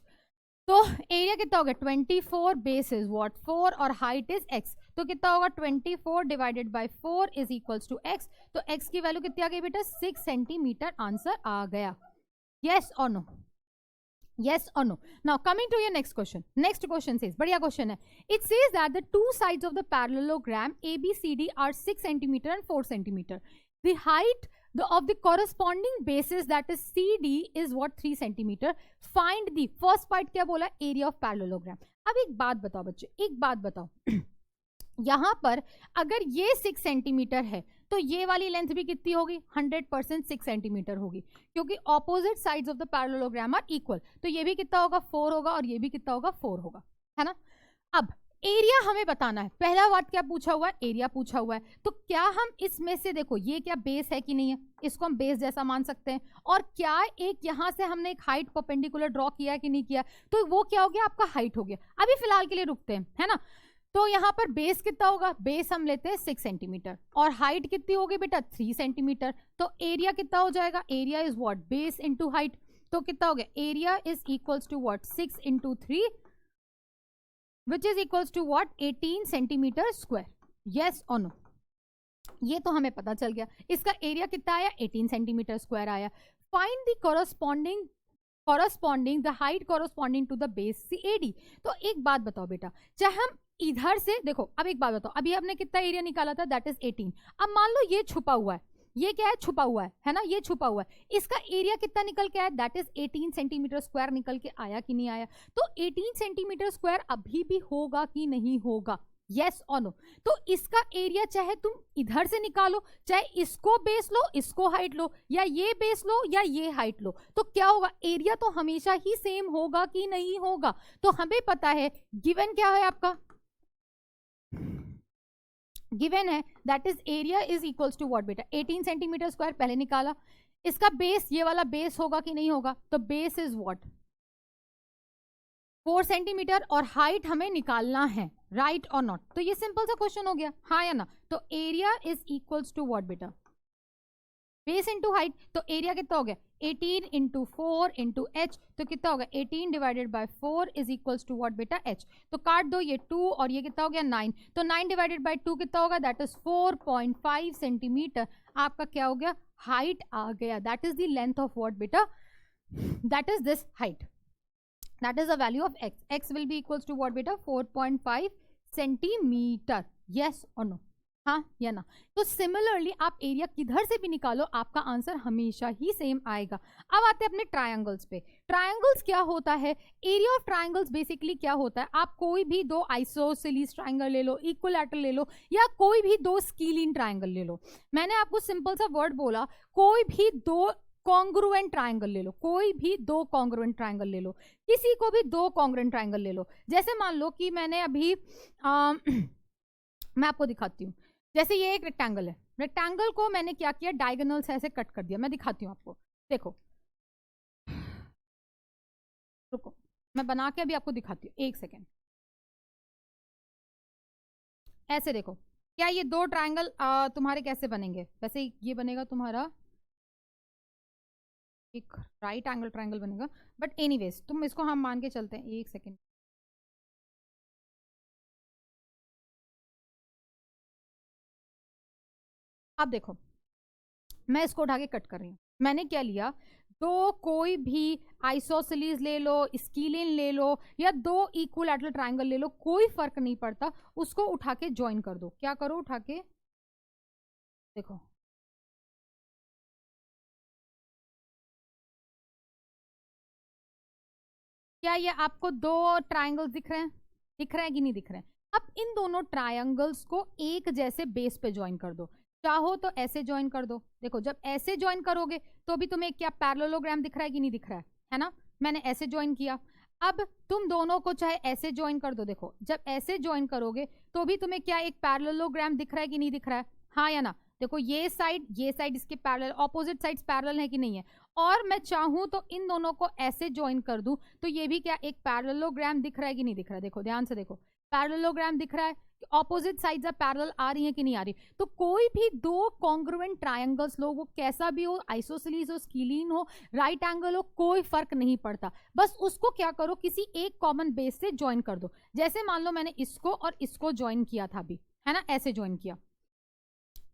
Speaker 1: तो एरिया कितना हो गया 24, बेस इज व्हाट 4 और हाइट इज x। तो कितना होगा 24 divided by 4 is equals to x। तो x की वैल्यू कितनी आ गई बेटा 6 सेंटीमीटर, आंसर आ गया। यस और no, yes or no. Now coming to your next question. Next question says, बढ़िया question है. It says that the two sides of the parallelogram ABCD are 6 centimeter and 4 centimeter. The height of the corresponding bases, that is CD, is what 3 centimeter. Find the first part क्या बोला, area of parallelogram. अब एक बात बताओ बच्चे, एक बात बताओ यहां पर अगर ये 6 सेंटीमीटर है तो ये वाली लेंथ भी कितनी होगी, 100% 6 सेंटीमीटर होगी, क्योंकि opposite sides of the parallelogram are equal. तो ये भी कितना होगा 4 होगा और ये भी कितना होगा 4 होगा, है ना। अब एरिया हमें बताना है, पहला बात क्या पूछा हुआ है, एरिया पूछा हुआ है। तो क्या हम इसमें से देखो ये क्या बेस है कि नहीं है, इसको हम बेस जैसा मान सकते हैं। और क्या एक यहां से हमने एक हाइट परपेंडिकुलर ड्रॉ किया है कि नहीं किया, तो वो क्या हो गया आपका हाइट हो गया। अभी फिलहाल के लिए रुकते हैं, है ना। तो यहाँ पर बेस कितना होगा, बेस हम लेते हैं 6 सेंटीमीटर और हाइट कितनी होगी बेटा 3 सेंटीमीटर। तो एरिया कितना हो जाएगा, area is what base into height. तो कितना हो गया, area is equals to what 6 into 3 which is equals to what 18 centimetre square. Yes और नो, ये तो हमें पता चल गया। इसका एरिया कितना आया 18 सेंटीमीटर स्क्वायर आया। Find the corresponding the height corresponding to the base CAD। तो एक बात बताओ बेटा, चाहे हम इधर से देखो, अब एक बात बताओ, अभी हमने कितना एरिया निकाला था, दैट इज 18। अब मान लो ये छुपा हुआ है, ये क्या है, छुपा हुआ है ना, ये छुपा हुआ है। इसका एरिया कितना निकल के आया, दैट इज 18 सेंटीमीटर स्क्वायर निकल के आया कि नहीं आया। तो 18 सेंटीमीटर स्क्वायर अभी भी होगा कि नहीं होगा, यस और नो। तो इसका एरिया चाहे तुम इधर से निकालो, चाहे इसको बेस लो, इसको हाइट लो, या ये बेस लो या ये हाइट लो, तो क्या होगा, एरिया तो हमेशा ही सेम होगा कि नहीं होगा। तो हमें पता है गिवन क्या है आपका, गिवन है that is area is equals to what बेटा, 18 सेंटीमीटर स्क्वायर पहले निकाला। इसका बेस, ये वाला बेस होगा कि नहीं होगा, तो बेस इज व्हाट 4 सेंटीमीटर, और हाइट हमें निकालना है, राइट और नॉट। तो ये सिंपल सा क्वेश्चन हो गया, हाँ या ना। तो area is equals to what बेटा, बेस इंटू हाइट। तो एरिया कितना हो गया, 18 इंटू 4 इंटू एच, तो कितना होगा 18 divided by 4 is equals to what बेटा, एच। तो काट दो, ये 2 और ये कितना हो गया 9, तो 9 डिवाइडेड बाय 2 कितना होगा, दैट इज 4.5 सेंटीमीटर। आपका क्या हो गया, हाइट आ गया, that is the length of what बेटा, that is this height, that is the value of x. X will be equals to what beta, 4.5 centimetre, yes or no, हाँ या ना। तो सिमिलरली आप एरिया किधर से भी निकालो, आपका आंसर हमेशा ही सेम आएगा। अब आते हैं अपने ट्रायंगल्स पे। ट्रायंगल्स क्या होता है, एरिया ऑफ ट्रायंगल्स बेसिकली क्या होता है, आप कोई भी दो आइसोसेलेस ट्रायंगल ले लो, इक्विलैटरल ले लो, या कोई भी दो स्कीलिन ट्रायंगल ले लो। मैंने आपको सिंपल सा वर्ड बोला, कोई भी दो कॉन्ग्रुएंट ट्रायंगल ले लो, कोई भी दो कॉन्ग्रुएंट ट्रायंगल ले लो, किसी को भी दो कॉन्ग्रुएंट ट्रायंगल ले लो। जैसे मान लो कि मैंने अभी मैं आपको दिखाती हूँ, जैसे ये एक रेक्टेंगल है, रेक्टेंगल को मैंने क्या किया, डायगोनल से ऐसे कट कर दिया। मैं दिखाती हूँ आपको, देखो, रुको मैं बना के अभी आपको दिखाती हूँ, एक सेकेंड। ऐसे देखो, क्या ये दो ट्रायंगल तुम्हारे कैसे बनेंगे, वैसे ये बनेगा तुम्हारा एक राइट एंगल ट्रायंगल बनेगा, बट एनीवेज तुम इसको हम मान के चलते हैं, एक सेकेंड। अब देखो, मैं इसको उठा के कट कर रही हूँ। मैंने क्या लिया, दो कोई भी आइसोसेलेस ले लो, स्कीलिन ले लो, या दो इक्विलैटरल ट्रायंगल ले लो, कोई फर्क नहीं पड़ता, उसको उठा के ज्वाइन कर दो। क्या करो, उठा के देखो, क्या ये आपको दो ट्रायंगल्स दिख रहे हैं, दिख रहे हैं कि नहीं दिख रहे हैं। अब इन दोनों ट्रायंगल्स को एक जैसे बेस पे ज्वाइन कर दो, चाहो तो ऐसे ज्वाइन कर दो। देखो, जब ऐसे ज्वाइन करोगे तो भी तुम्हें क्या पैरेललोग्राम दिख रहा है कि नहीं दिख रहा है ना। मैंने ऐसे ज्वाइन किया, अब तुम दोनों को चाहे ऐसे ज्वाइन कर दो। देखो, जब ऐसे ज्वाइन करोगे तो भी तुम्हें क्या एक पैरेललोग्राम दिख रहा है कि नहीं दिख रहा है, हाँ या ना। देखो, ये साइड इसके पैरेलल, ऑपोजिट साइड्स पैरेलल है कि नहीं है। और मैं चाहूं तो इन दोनों को ऐसे ज्वाइन कर दूं, तो ये भी क्या एक पैरेललोग्राम दिख रहा है कि नहीं दिख रहा है। देखो ध्यान से देखो, पैरेललोग्राम दिख रहा है, ऑपोजिट साइड्स पैरेलल आ रही है कि नहीं आ रही। तो कोई भी दो कॉन्ग्रुएंट ट्रायंगल्स लो, वो कैसा भी हो, आइसोसेलेस हो, स्कीलिन हो, राइट एंगल हो, कोई फर्क नहीं पड़ता, बस उसको क्या करो, किसी एक कॉमन बेस से ज्वाइन कर दो। जैसे मान लो मैंने इसको और इसको ज्वाइन किया था अभी, है ना, ऐसे ज्वाइन किया,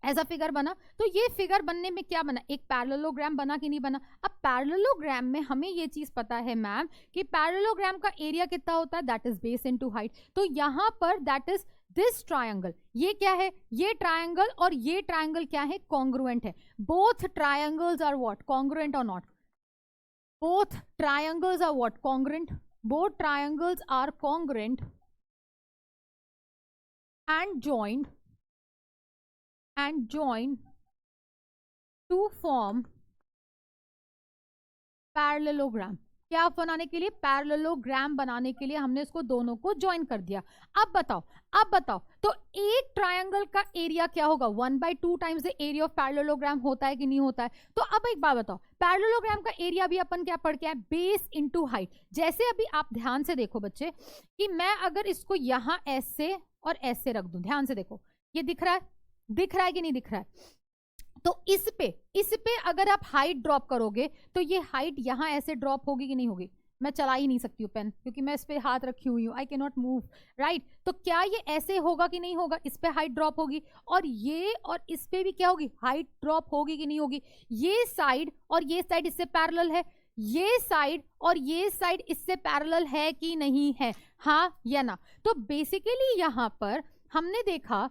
Speaker 1: ऐसा फिगर बना। तो ये फिगर बनने में क्या बना, एक पैरेललोग्राम बना कि नहीं बना। अब पैरेललोग्राम में हमें ये चीज पता है मैम कि पैरेललोग्राम का एरिया कितना होता है, that is base into height. तो यहां पर दैट इज दिस ट्रायंगल, ये क्या है, ये ट्रायंगल और ये ट्रायंगल क्या है, कॉन्ग्रुएंट है। Both triangles are what, congruent or not, both triangles are what, congruent, both triangles are congruent and joined to form parallelogram. क्या बनाने के लिए, पैरेललोग्राम बनाने के लिए हमने इसको दोनों को ज्वाइन कर दिया। अब बताओ तो एक ट्रायंगल का एरिया क्या होगा, 1/2 times the area of parallelogram होता है कि नहीं होता है। तो अब एक बात बताओ, पैरेललोग्राम का एरिया भी अपन क्या पढ़ के आए, बेस इनटू हाइट। जैसे अभी आप ध्यान से देखो बच्चे, कि मैं अगर इसको यहां ऐसे और ऐसे रख दूं, ध्यान से देखो, ये दिख रहा है कि नहीं दिख रहा है। तो इस पे अगर आप हाइट ड्रॉप करोगे तो ये हाइट यहां ऐसे ड्रॉप होगी कि नहीं होगी। मैं चला ही नहीं सकती हूँ पेन, क्योंकि मैं इस पे हाथ रखी हुई हूँ, I can not move, right. तो क्या ये ऐसे होगा कि नहीं होगा, इस पे हाइट ड्रॉप होगी, और इस पे भी क्या होगी, हाइट ड्रॉप होगी कि नहीं होगी। ये साइड और ये साइड इससे पैरेलल है, ये साइड और ये साइड इससे पैरेलल है कि नहीं है, हाँ या ना। तो बेसिकली यहां पर हमने देखा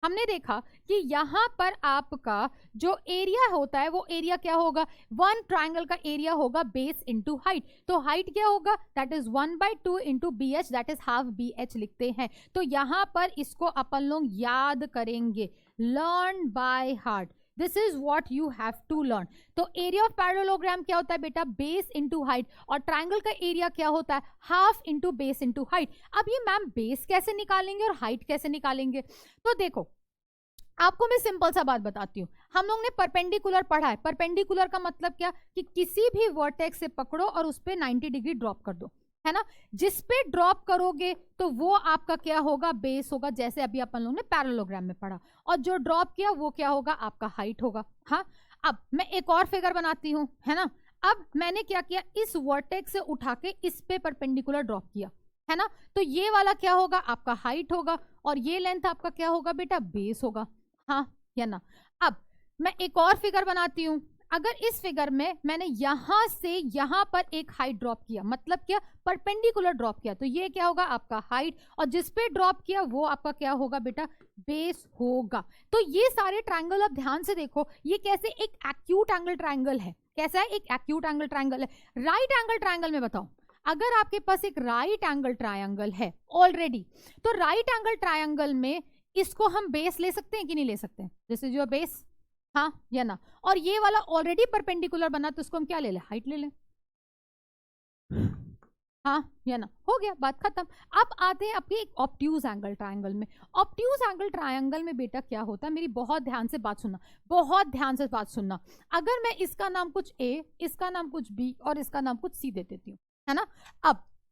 Speaker 1: हमने देखा कि यहाँ पर आपका जो एरिया होता है वो एरिया क्या होगा, वन ट्राइंगल का एरिया होगा बेस इनटू हाइट। तो हाइट क्या होगा, that is 1/2 into B H, that is half B H लिखते हैं। तो यहाँ पर इसको अपन लोग याद करेंगे, learn by heart, this is what you have to learn. तो एरिया ऑफ पैरेललोग्राम क्या होता है बेटा, बेस इंटू हाइट, और ट्राइंगल का एरिया क्या होता है, half into base into height. अब ये मैम बेस कैसे निकालेंगे और हाइट कैसे निकालेंगे, तो देखो आपको मैं सिंपल सा बात बताती हूँ। हम लोग ने परपेंडिकुलर पढ़ा है, परपेंडिकुलर का मतलब क्या, कि किसी भी वर्टेक्स से पकड़ो और उस पर 90 डिग्री ड्रॉप कर दो, है ना। जिस पे ड्रॉप करोगे तो वो आपका क्या होगा, बेस होगा, जैसे अभी अपन लोग ने पैरेललोग्राम में पढ़ा। और जो ड्रॉप किया वो क्या होगा, आपका हाइट होगा। हाँ, अब मैं एक और फिगर बनाती हूँ, है ना। अब मैंने क्या किया, इस वर्टेक्स से उठा के इस पे परपेंडिकुलर ड्रॉप किया, है ना। तो ये वाला क्या होगा, आपका हाइट होगा, और ये लेंथ आपका क्या होगा बेटा, बेस होगा। हाँ या ना। अब मैं एक और फिगर बनाती हूं। अगर इस फिगर में मैंने यहां से यहां पर एक हाइट ड्रॉप किया, मतलब क्या, परपेंडिकुलर ड्रॉप किया, तो ये क्या होगा, आपका हाइट, और जिस पे ड्रॉप किया वो आपका क्या होगा बेटा, बेस होगा। तो ये सारे ट्रायंगल आप ध्यान से देखो, ये कैसे एक एक्यूट एंगल ट्रायंगल है। कैसा है, एक एक्यूट एंगल ट्रायंगल है। राइट एंगल ट्रायंगल में बताओ, अगर आपके पास एक राइट एंगल ट्रायंगल है ऑलरेडी, तो राइट एंगल ट्रायंगल में इसको हम बेस ले सकते हैं कि नहीं ले सकते, दिस इज योर बेस, हाँ या ना। और ये वाला ऑलरेडी परपेंडिकुलर बना, तो इसको हम क्या ले लें, हाइट ले लें, हाँ या ना, हो गया, बात खत्म। अब आते हैं आपके एक ऑब्ट्यूज एंगल ट्रायंगल में। ऑब्ट्यूज एंगल ट्रायंगल में बेटा क्या होता है, मेरी बहुत ध्यान से बात सुनना, बहुत ध्यान से बात सुनना। अगर मैं इसका नाम कुछ ए, इसका नाम कुछ बी और इसका नाम कुछ सी दे देती हूँ, है ना।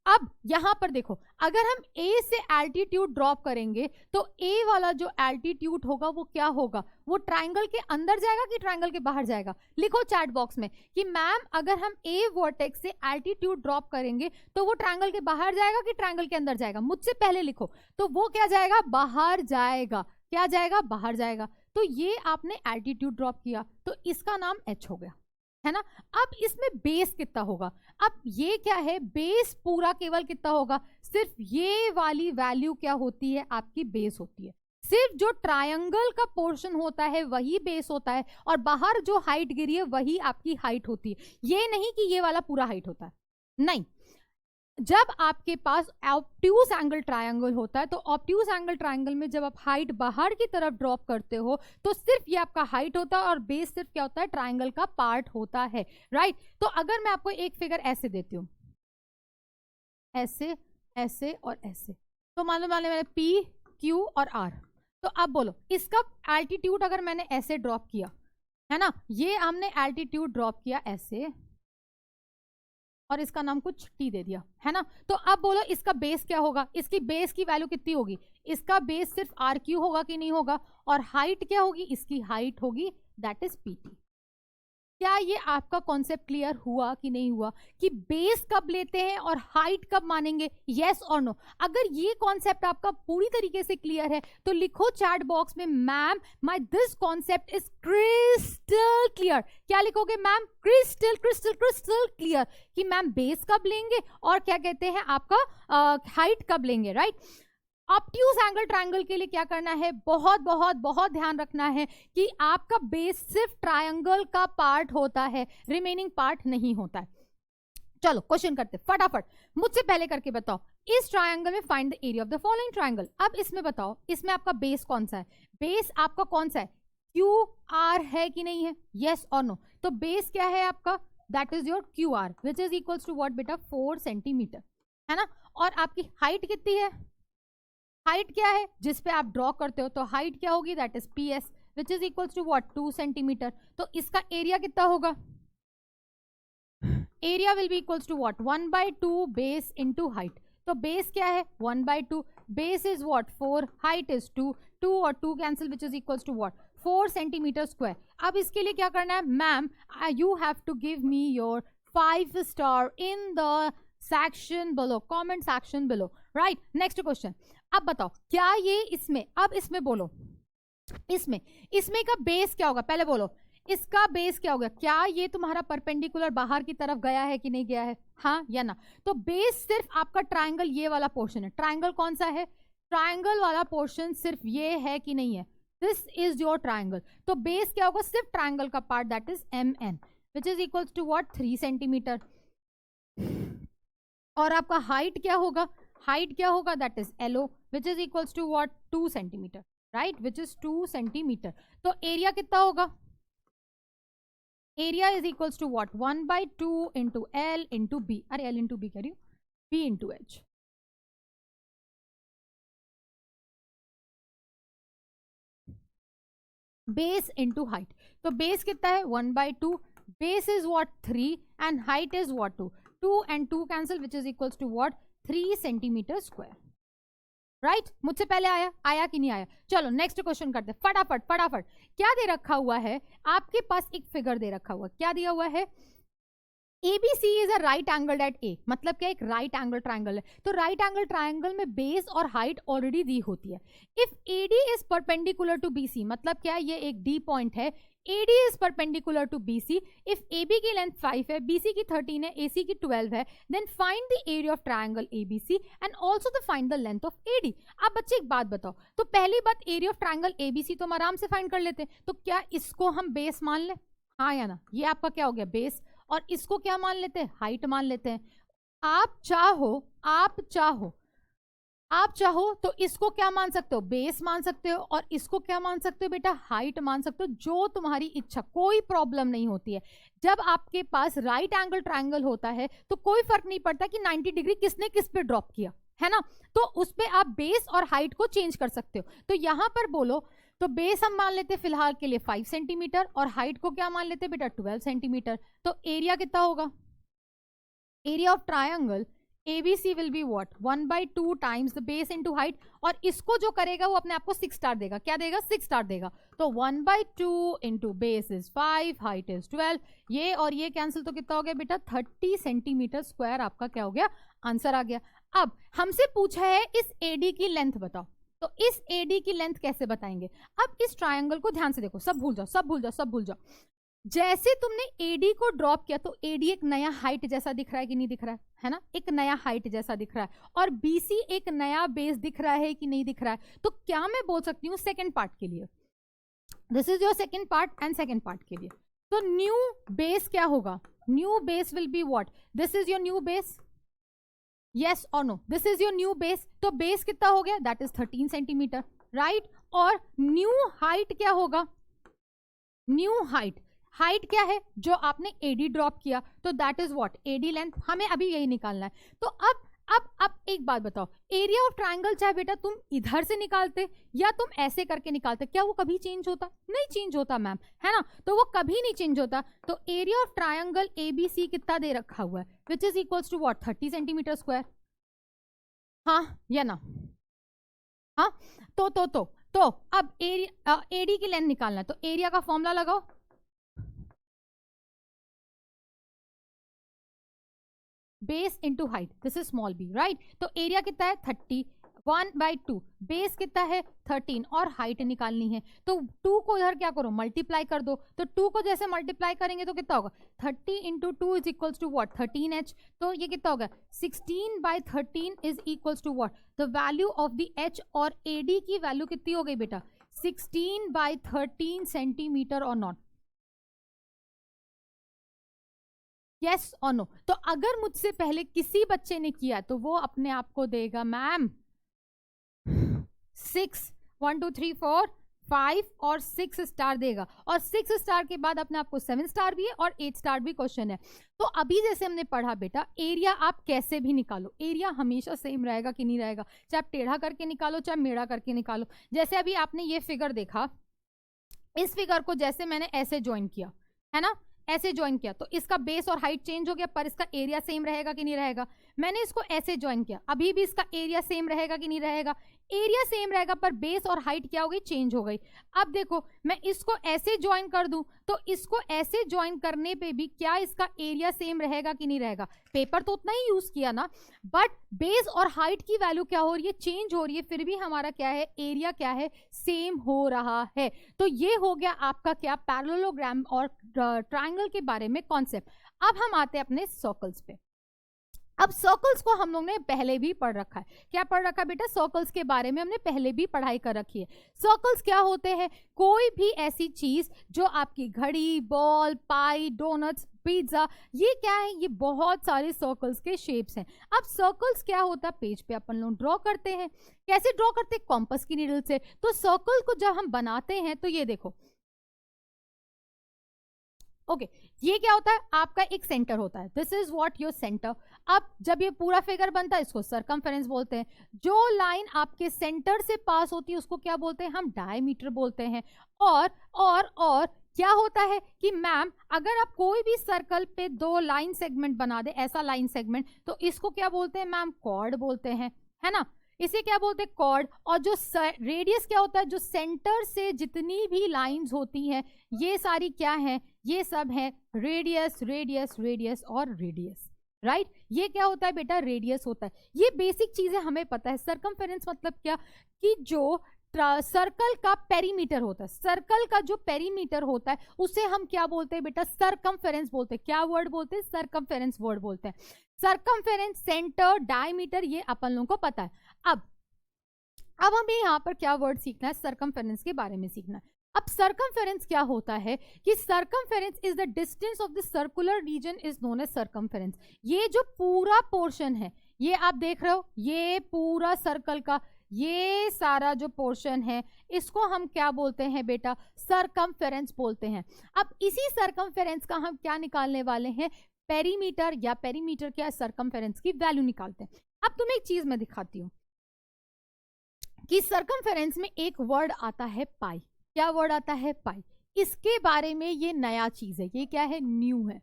Speaker 1: अब यहां पर देखो, अगर हम ए से एल्टीट्यूड ड्रॉप करेंगे तो ए वाला जो एल्टीट्यूड होगा वो क्या होगा, वो ट्रायंगल के अंदर जाएगा कि ट्रायंगल के बाहर जाएगा। लिखो चैट बॉक्स में कि मैम अगर हम ए वर्टेक्स से एल्टीट्यूड ड्रॉप करेंगे तो वो ट्रायंगल के बाहर जाएगा कि ट्रायंगल के अंदर जाएगा। मुझसे पहले लिखो, तो वो क्या जाएगा, बाहर जाएगा। क्या जाएगा, बाहर जाएगा। तो ये आपने एल्टीट्यूड ड्रॉप किया, तो इसका नाम एच हो गया, है ना। अब इसमें बेस कितना होगा, अब ये क्या है, बेस पूरा केवल कितना होगा, सिर्फ ये वाली वैल्यू क्या होती है, आपकी बेस होती है। सिर्फ जो ट्रायंगल का पोर्शन होता है वही बेस होता है, और बाहर जो हाइट गिरी है वही आपकी हाइट होती है। ये नहीं कि ये वाला पूरा हाइट होता है, नहीं। जब आपके पास ऑब्ट्यूज एंगल ट्रायंगल होता है, तो ऑब्ट्यूज एंगल ट्रायंगल में जब आप हाइट बाहर की तरफ ड्रॉप करते हो तो सिर्फ ये आपका हाइट होता है, और बेस सिर्फ क्या होता है, ट्रायंगल का पार्ट होता है, राइट। तो अगर मैं आपको एक फिगर ऐसे देती हूं, ऐसे, ऐसे और ऐसे, तो मान लो मैंने पी, क्यू और आर, तो अब बोलो इसका एल्टीट्यूड अगर मैंने ऐसे ड्रॉप किया, है ना, ये हमने एल्टीट्यूड ड्रॉप किया ऐसे, और इसका नाम कुछ टी दे दिया, है ना। तो अब बोलो इसका बेस क्या होगा, इसकी बेस की वैल्यू कितनी होगी, इसका बेस सिर्फ आर क्यू होगा कि नहीं होगा, और हाइट क्या होगी, इसकी हाइट होगी, दैट इज पीटी। क्या ये आपका कॉन्सेप्ट क्लियर हुआ कि नहीं हुआ, कि बेस कब लेते हैं और हाइट कब मानेंगे, यस और नो। अगर ये कॉन्सेप्ट आपका पूरी तरीके से क्लियर है तो लिखो चैट बॉक्स में, ma'am my this concept is crystal clear. क्या लिखोगे ma'am, crystal crystal crystal clear, कि मैम बेस कब लेंगे और क्या कहते हैं आपका हाइट कब लेंगे, राइट। ऑब्ट्यूज एंगल ट्रायंगल के लिए क्या करना है, बहुत बहुत बहुत ध्यान रखना है कि आपका बेस सिर्फ ट्रायंगल का पार्ट होता है, रिमेनिंग पार्ट नहीं होता है। चलो क्वेश्चन करते फटाफट, मुझसे पहले करके बताओ, इस ट्रायंगल में find the area of the following triangle. अब इसमें बताओ, इसमें आपका बेस कौन सा है, बेस आपका कौन सा है, क्यू आर है कि नहीं है, यस और नो। तो बेस क्या है आपका, that is your Q R, which is equals to what बेटा, 4 सेंटीमीटर, है ना। और आपकी हाइट कितनी है, हाइट क्या है जिस पे आप ड्रॉ करते हो, तो हाइट क्या होगी, that is P S, which is equals to what, 2 centimetre. तो इसका एरिया कितना होगा, area will be equals to what, 1/2 base into height. तो बेस क्या है, 1/2, base is what 4, height is 2, 2 और 2 cancel, which is equals to what 4 centimetre square. अब इसके लिए क्या करना है ma'am, you have to give me your 5 star in the section below, comment section below, right. Next question, अब बताओ क्या ये इसमें, अब इसमें बोलो, इसमें का बेस क्या होगा, पहले बोलो इसका बेस क्या होगा, क्या ये तुम्हारा परपेंडिकुलर बाहर की तरफ गया है कि नहीं गया है, हाँ या ना। तो बेस सिर्फ आपका ट्रायंगल ये वाला पोर्शन है, ट्रायंगल कौन सा है, ट्रायंगल वाला पोर्शन सिर्फ ये है कि नहीं है, दिस इज योर ट्राइंगल। तो बेस क्या होगा, सिर्फ ट्राइंगल का part, that is MN, which is equals to what, 3 centimetre. और आपका हाइट क्या होगा, हाइट क्या होगा, that is LO, which is equals to what, 2 centimetre, right, which is 2 centimetre. तो एरिया कितना होगा, area is equals to what, 1/2 into L into B, अरे L इंटू B कह रही हूँ, B into H। Base into height, तो base कितना है 1/2, base is what 3 and height is what 2, 2 and 2 cancel, which is equals to what 3 centimetre square, right. मुझसे पहले आया कि नहीं आया। चलो नेक्स्ट क्वेश्चन करते हैं फटाफट फटाफट। क्या दे रखा हुआ है आपके पास, एक फिगर दे रखा हुआ, क्या दिया हुआ है, ABC is a right angle at A, मतलब क्या, एक राइट एंगल ट्राइंगल है। तो राइट एंगल ट्राइंगल में बेस और हाइट ऑलरेडी दी होती है। If AD is perpendicular to BC, मतलब क्या, ये एक D पॉइंट है, AD is perpendicular to BC, if AB की लेंथ 5 है, BC की 13 है, AC की 12 है, then find the area of triangle ABC and also the find the length of AD। अब बच्चे एक बात बताओ, तो पहली बात, एरिया ऑफ ट्राइंगल ABC तो हम आराम से फाइंड कर लेते हैं, तो क्या इसको हम बेस मान लें, हाँ या ना, ये आपका क्या हो गया बेस, और इसको क्या मान लेते हैं, हाइट मान लेते हैं। आप चाहो तो इसको क्या मान सकते हो, बेस मान सकते हो, और इसको क्या मान सकते हो बेटा, हाइट मान सकते हो, जो तुम्हारी इच्छा, कोई प्रॉब्लम नहीं होती है। जब आपके पास राइट एंगल ट्राइंगल होता है तो कोई फर्क नहीं पड़ता कि 90 डिग्री किसने किस पे ड्रॉप किया है ना, तो उस पे आप बेस और हाइट को चेंज कर सकते हो। तो यहां पर बोलो तो बेस हम मान लेते फिलहाल के लिए 5 सेंटीमीटर, और हाइट को क्या मान लेते बेटा 12 सेंटीमीटर। तो एरिया कितना होगा, area of triangle ABC will be what 1/2 times the base into height, और इसको जो करेगा वो अपने आप को 6 स्टार देगा, क्या देगा 6 स्टार देगा। तो 1/2 into base is 5, height is 12, ये और ये कैंसिल, तो कितना हो गया बेटा 30 सेंटीमीटर स्क्वायर, आपका क्या हो गया, आंसर आ गया। अब हमसे पूछा है इस AD की लेंथ बताओ, तो इस AD की लेंथ कैसे बताएंगे। अब इस ट्राइंगल को ध्यान से देखो, सब भूल जाओ। जैसे तुमने AD को ड्रॉप किया तो AD एक नया हाइट जैसा दिख रहा है कि नहीं दिख रहा है ना, एक नया हाइट जैसा दिख रहा है, और BC एक नया बेस दिख रहा है कि नहीं दिख रहा है। तो क्या मैं बोल सकती हूँ सेकेंड पार्ट के लिए, this is your second part and second part के लिए, तो न्यू बेस क्या होगा, new base will be what, this is your new base, yes or no, this is your new base। तो बेस कितना हो गया, that is 13 सेंटीमीटर, राइट। और न्यू हाइट क्या होगा, न्यू हाइट क्या है, जो आपने AD ड्रॉप किया, तो that is what AD length, हमें अभी यही निकालना है। तो अब एक बात बताओ, एरिया ऑफ ट्राइंगल चाहे बेटा तुम इधर से निकालते या तुम ऐसे करके निकालते, क्या वो कभी चेंज होता, नहीं चेंज होता मैम, है ना, तो वो कभी नहीं चेंज होता। तो एरिया ऑफ ट्राइंगल ABC कितना दे रखा हुआ है, which is equals to what 30 centimetre square, हाँ या ना, हाँ। तो अब एरिया AD की लेंथ निकालना है, तो एरिया का फॉर्मूला लगाओ, base into height, this is small b, right. तो एरिया कितना है 30, 1/2, बेस कितना है 13, और हाइट निकालनी है, तो 2 को इधर क्या करो मल्टीप्लाई कर दो, तो 2 को जैसे मल्टीप्लाई करेंगे तो कितना होगा 30 into 2 is equals to what 13h, तो ये कितना होगा 16/13 is equals to what the value of the h, और AD की वैल्यू कितनी हो गई बेटा 16/13 सेंटीमीटर और नॉट, यस और नो। तो अगर मुझसे पहले किसी बच्चे ने किया तो वो अपने आप को देगा मैम 6, 1 2 3 4 5 और 6 स्टार देगा, और 6 स्टार के बाद अपने आप को 7 स्टार भी है और 8 स्टार भी क्वेश्चन है। तो अभी जैसे हमने पढ़ा बेटा, एरिया आप कैसे भी निकालो, एरिया हमेशा सेम रहेगा कि नहीं रहेगा, चाहे आप टेढ़ा करके निकालो चाहे मेढ़ा करके निकालो। जैसे अभी आपने ये फिगर देखा, इस फिगर को जैसे मैंने ऐसे ज्वाइन किया है ना, ऐसे ज्वाइन किया, तो इसका बेस और हाइट चेंज हो गया, पर इसका एरिया सेम रहेगा कि नहीं रहेगा। मैंने इसको ऐसे ज्वाइन किया, अभी भी इसका एरिया सेम रहेगा कि नहीं रहेगा, एरिया सेम रहेगा, पर बेस और हाइट क्या हो गई चेंज हो गई। अब देखो मैं इसको ऐसे ज्वाइन कर दूं, तो इसको ऐसे ज्वाइन करने पे भी क्या इसका एरिया सेम रहेगा कि नहीं रहेगा, पेपर तो उतना ही यूज किया ना, बट बेस और हाइट की वैल्यू क्या हो रही है चेंज हो रही है, फिर भी हमारा क्या है एरिया क्या है सेम हो रहा है। तो ये हो गया आपका क्या पैरेललोग्राम और ट्राइंगल के बारे में कॉन्सेप्ट। अब हम आते हैं अपने सर्कल्स पे। अब सर्कल्स को हम लोग ने पहले भी पढ़ रखा है। क्या पढ़ रखा है बेटा? सर्कल्स के बारे में हमने पहले भी पढ़ाई कर रखी है। सर्कल्स क्या होते हैं? कोई भी ऐसी चीज जो आपकी घड़ी, बॉल, पाई, डोनट्स, पिज्जा, ये क्या है? ये बहुत सारे सर्कल्स के शेप्स हैं। अब सर्कल्स क्या होता है? पेज पे अपन लोग ड्रॉ करते हैं। कैसे ड्रॉ करते हैं? कॉम्पस की नीडल से। तो सर्कल को जब हम बनाते हैं तो ये देखो, ओके ये क्या होता है? आपका एक सेंटर होता है, this is what your centre. अब जब ये पूरा फिगर बनता है इसको सर्कमफेरेंस बोलते हैं। जो लाइन आपके सेंटर से पास होती है उसको क्या बोलते हैं? हम डायमीटर बोलते हैं। और क्या होता है कि मैम अगर आप कोई भी सर्कल पे दो लाइन सेगमेंट बना दे, ऐसा लाइन सेगमेंट, तो इसको क्या बोलते हैं मैम? कॉर्ड बोलते हैं, है ना? इसे क्या बोलते हैं? कॉर्ड। और जो रेडियस क्या होता है? जो सेंटर से जितनी भी लाइंस होती हैं ये सारी क्या है? ये सब है रेडियस, रेडियस, रेडियस और रेडियस, राइट? ये क्या होता है बेटा? रेडियस होता है। ये बेसिक चीजें हमें पता है। सर्कमफेरेंस मतलब क्या? कि जो सर्कल का पेरीमीटर होता है, सर्कल का जो पेरीमीटर होता है उसे हम क्या बोलते हैं बेटा? सर्कमफेरेंस बोलते हैं। क्या वर्ड बोलते हैं? सर्कमफेरेंस वर्ड बोलते हैं। सर्कमफेरेंस, सेंटर, डायमीटर, ये अपन लोगों को पता है। अब हमें यहाँ पर क्या वर्ड सीखना है? सर्कमफेरेंस के बारे में सीखना है। अब सर्कमफेरेंस क्या होता है कि circumference is the distance of the circular region is known as circumference. ये जो पूरा पोर्शन है, ये आप देख रहे हो, ये पूरा सर्कल का ये सारा जो पोर्शन है इसको हम क्या बोलते हैं बेटा? सर्कमफेरेंस बोलते हैं। अब इसी सर्कमफेरेंस का हम क्या निकालने वाले हैं? पेरीमीटर, या पेरीमीटर क्या? सर्कमफेरेंस की वैल्यू निकालते हैं। अब तुम्हें एक चीज मैं दिखाती हूं कि सर्कमफेरेंस में एक वर्ड आता है पाई। क्या वर्ड आता है? पाई। इसके बारे में ये नया चीज है, ये क्या है? न्यू है।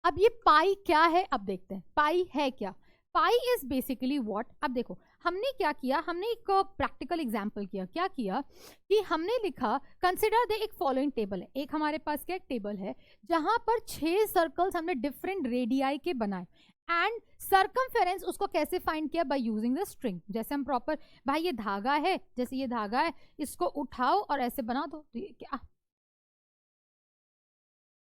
Speaker 1: अब ये पाई क्या है? अब देखते हैं पाई है क्या। Pi is basically what? अब देखो हमने क्या किया, हमने एक प्रैक्टिकल एग्जांपल किया। क्या किया कि हमने लिखा कंसिडर द एक फॉलोइंग टेबल है। एक हमारे पास क्या एक टेबल है जहां पर 6 सर्कल्स हमने डिफरेंट रेडियाई के बनाए एंड सर्कमफेरेंस उसको कैसे फाइंड किया? By using the string. जैसे हम प्रॉपर, भाई ये धागा है, जैसे ये धागा है, इसको उठाओ और ऐसे बना दो, तो ये क्या,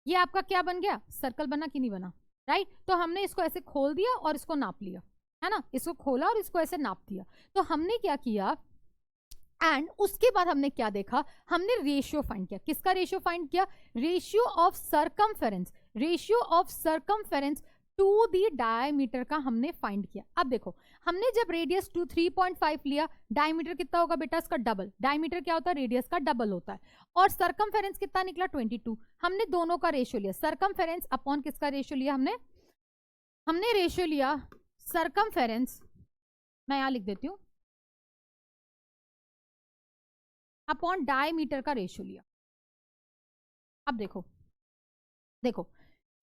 Speaker 1: ये आपका क्या बन गया? सर्कल बना कि नहीं बना? राइट? तो हमने इसको ऐसे खोल दिया और इसको नाप लिया, है ना? इसको खोला और इसको ऐसे नाप दिया। तो हमने क्या किया एंड उसके बाद हमने क्या देखा? हमने रेशियो फाइंड किया। किसका रेशियो फाइंड किया? Ratio of circumference, ratio of circumference to the diameter का हमने फाइंड किया। अब देखो हमने जब रेडियस 3.5 लिया, डायमीटर कितना होगा बेटा? इसका डबल। डायमीटर क्या होता है? रेडियस का डबल होता है। और सर्कमफेरेंस कितना निकला? 22। हमने दोनों का रेशियो लिया, सर्कमफेरेंस अपॉन किसका रेशियो लिया? हमने रेशियो लिया सर्कमफेरेंस, मैं यहां लिख देती हूं, अपॉन डायमीटर का रेशियो लिया। अब देखो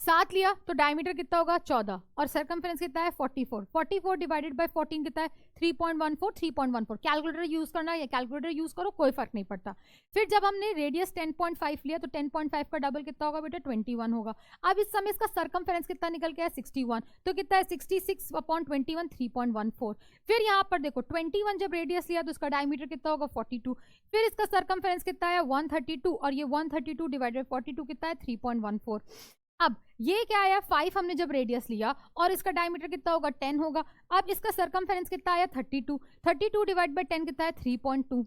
Speaker 1: 7 लिया तो डायमीटर कितना होगा? 14 और सर्कमफेरेंस कितना है? 44। 44 डिवाइडेड बाय 14 कितना है? 3.14। 3.14 कैलकुलेटर यूज करना है या कैलकुलेटर यूज करो, कोई फर्क नहीं पड़ता। फिर जब हमने रेडियस 10.5 लिया तो 10.5 का डबल कितना होगा बेटा? 21 होगा। अब इस समय इसका सर्कमफेरेंस कितना निकल के है? 61। तो कितना है? 66 अपॉन 21, 3.14। फिर यहाँ पर देखो 21 जब रेडियस लिया तो इसका डायमीटर कितना होगा? 42। फिर इसका सर्कमफेरेंस कितना है? 132 और ये 132 डिवाइडेड 42 कितना है? 3.14। अब ये क्या आया? 5 हमने जब रेडियस लिया और इसका डायमीटर कितना होगा? 10 होगा। अब इसका सर्कमफेरेंस कितना आया? 32। 32 डिवाइड बाय 10 कितना है? 3.2।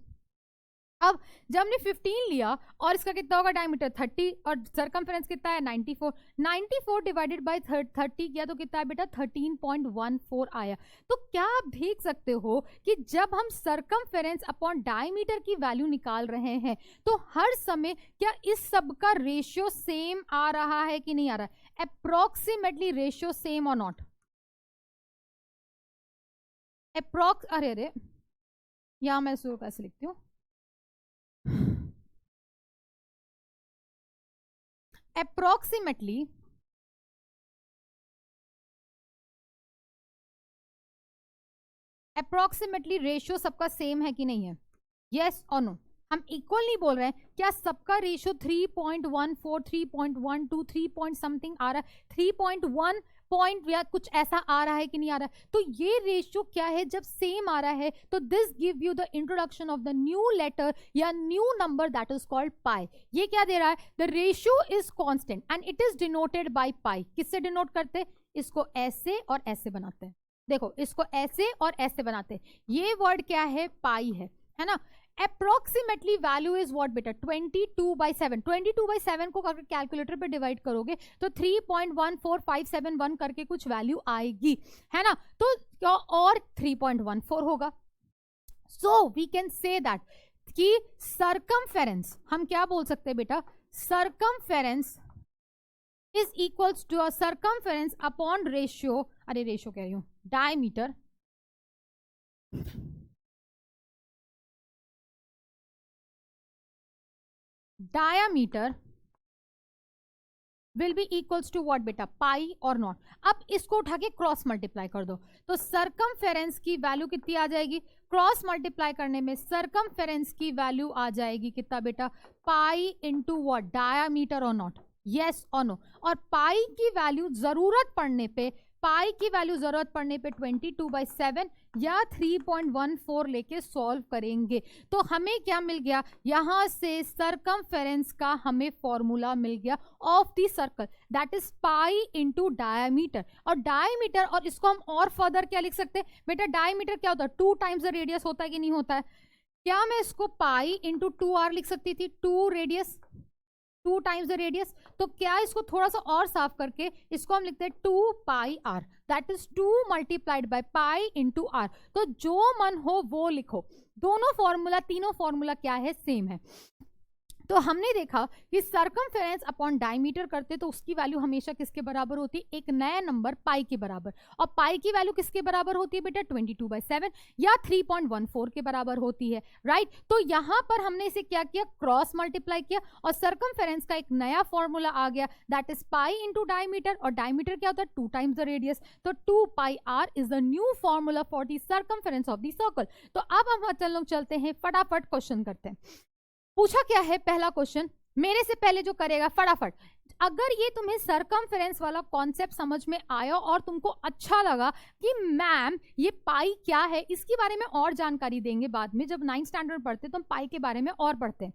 Speaker 1: अब जब हमने 15 लिया और इसका कितना होगा? डायमीटर 30 और सर्कमफेरेंस कितना है? 94। 94 डिवाइडेड बाय 30 किया तो कितना है बेटा? 13.14 आया। तो क्या आप देख सकते हो कि जब हम सर्कमफेरेंस अपॉन डायमीटर की वैल्यू निकाल रहे हैं तो हर समय क्या इस सब का रेशियो सेम आ रहा है कि नहीं आ रहा है? अप्रोक्सीमेटली रेशियो सेम और नॉट? अरे यहां मैं इसको कैसे लिखती हूँ? अप्रोक्सीमेटली रेशियो सबका सेम है कि नहीं है? यस और नो? हम इक्वल नहीं बोल रहे हैं। क्या सबका रेशियो 3.14, 3.12, 3 पॉइंट समथिंग आ रहा है? 3.1 पॉइंट या कुछ ऐसा आ रहा है कि नहीं आ रहा है? तो ये रेशियो क्या है? जब सेम आ रहा है तो this give you the introduction of the new letter या new number that is called pi. ये क्या दे रहा है? The ratio is constant and it is denoted by pi. किससे डिनोट करते? इसको ऐसे और ऐसे बनाते हैं। देखो इसको ऐसे और ऐसे बनाते हैं। ये वर्ड क्या है, पाई है ना। अप्रोक्सीमेटली वैल्यू इज व्हाट बेटा, 22/7। 22/7 को अगर कैलकुलेटर पे डिवाइड करोगे तो 3.14571 करके कुछ वैल्यू आएगी, है ना। तो क्या और 3.14 होगा। So we can say that कि सर्कमफेरेंस, हम क्या बोल सकते हैं बेटा, circumference is equals to a circumference upon ratio, अरे रेशियो कह रही हूं, diameter, diameter will be equals to what बेटा, पाई और नॉट। अब इसको उठा के क्रॉस मल्टीप्लाई कर दो, तो सर्कमफेरेंस की वैल्यू कितनी आ जाएगी, क्रॉस मल्टीप्लाई करने में सर्कमफेरेंस की वैल्यू आ जाएगी कितना बेटा, पाई इंटू व्हाट, डायामीटर और नॉट, यस और नो। और पाई की वैल्यू जरूरत पड़ने पे, पाई की वैल्यू जरूरत पड़ने पे 22/7 या 3.14 लेके सॉल्व करेंगे। तो हमें क्या मिल गया, यहां से सर्कमफेरेंस का हमें फॉर्मूला मिल गया of the circle, that is pi into diameter. और डायमीटर, और इसको हम और फर्दर क्या लिख सकते हैं बेटा, डायमीटर क्या होता है, 2 टाइम्स द रेडियस होता है कि नहीं होता है। क्या मैं इसको पाई इंटू 2r लिख सकती थी, 2 रेडियस, 2 टाइम्स द रेडियस। तो क्या इसको थोड़ा सा और साफ करके इसको हम लिखते हैं 2 pi r, that is 2 multiplied by pi into r. तो जो मन हो वो लिखो, दोनों फॉर्मूला, तीनों फॉर्मूला क्या है, सेम है। तो हमने देखा कि सर्कमफेरेंस अपॉन डायमीटर करते तो उसकी वैल्यू हमेशा किसके बराबर होती है, एक नया नंबर पाई के बराबर। और पाई की वैल्यू किसके बराबर होती है बेटा, 22/7 या 3.14 के बराबर होती है, राइट। तो यहां पर हमने इसे क्या किया, क्रॉस मल्टीप्लाई किया, और सर्कमफेरेंस का एक नया फॉर्मूला आ गया, that is pi into diameter. और डायमीटर क्या होता है, 2 टाइम्स द रेडियस। तो 2 pi r is the new formula for the circumference of the circle. तो अब हम लोग चलते हैं, फटाफट क्वेश्चन करते हैं। पूछा क्या है पहला क्वेश्चन, मेरे से पहले जो करेगा फटाफट, अगर ये तुम्हें सर्कमफेरेंस वाला कॉन्सेप्ट समझ में आया और तुमको अच्छा लगा कि मैम ये पाई क्या है, इसके बारे में और जानकारी देंगे बाद में, जब 9th स्टैंडर्ड पढ़ते तो हम पाई के बारे में और पढ़ते हैं।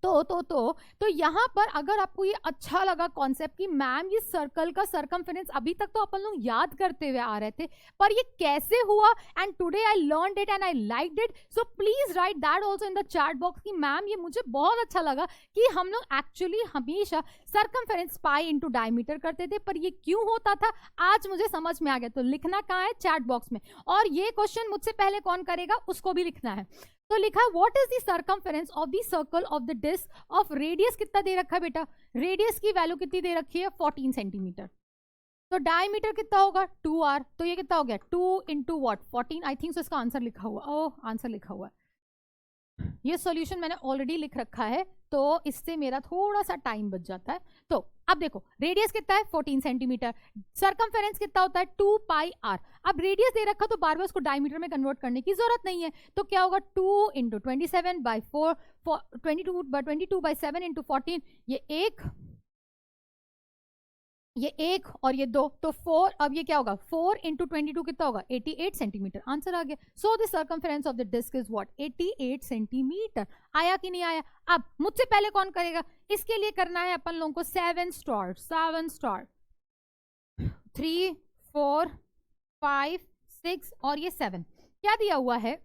Speaker 1: तो यहाँ पर अगर आपको ये अच्छा लगा कॉन्सेप्ट कि मैम ये सर्कल का सर्कमफेरेंस अभी तक तो अपन लोग याद करते हुए आ रहे थे, पर ये कैसे हुआ, and today I learned it and I liked it, so please right that also in the chat box कि मैम ये मुझे बहुत अच्छा लगा कि हम लोग एक्चुअली हमेशा सर्कमफेरेंस पाई इंटू डायमीटर करते थे, पर ये क्यों होता था आज मुझे समझ में आ गया। तो लिखना कहाँ है, चैट बॉक्स में। और ये क्वेश्चन मुझसे पहले कौन करेगा, उसको भी लिखना है। तो लिखा what is the circumference of the circle of the disc of radius, कितना दे रखा है बेटा, रेडियस की वैल्यू कितनी दे रखी है, 14 सेंटीमीटर। तो डायमीटर कितना होगा, 2r। तो ये कितना हो गया, 2 इंटू वॉट, 14। आई थिंक इसका आंसर लिखा हुआ, ओह आंसर लिखा हुआ है, ये सॉल्यूशन मैंने ऑलरेडी लिख रखा है, तो इससे मेरा थोड़ा सा टाइम बच जाता है। तो अब देखो रेडियस कितना है, 14 सेंटीमीटर, सर्कमफेरेंस कितना होता है, 2 पाई आर। अब रेडियस दे रखा तो बार बार उसको डायमीटर में कन्वर्ट करने की जरूरत नहीं है, तो क्या होगा, 2 इंटू 27/4, 22/7 इंटू 14, ये एक और ये 2, तो 4। अब ये क्या होगा, 4 इंटू 22 कितना होगा, 88 सेंटीमीटर। आंसर आ गया। So the circumference of the disc is what, 88 centimetre. आया कि नहीं आया। अब मुझसे पहले कौन करेगा, इसके लिए करना है अपन लोगों को 7 स्टार, 3 4 5 6 और ये 7। क्या दिया हुआ है,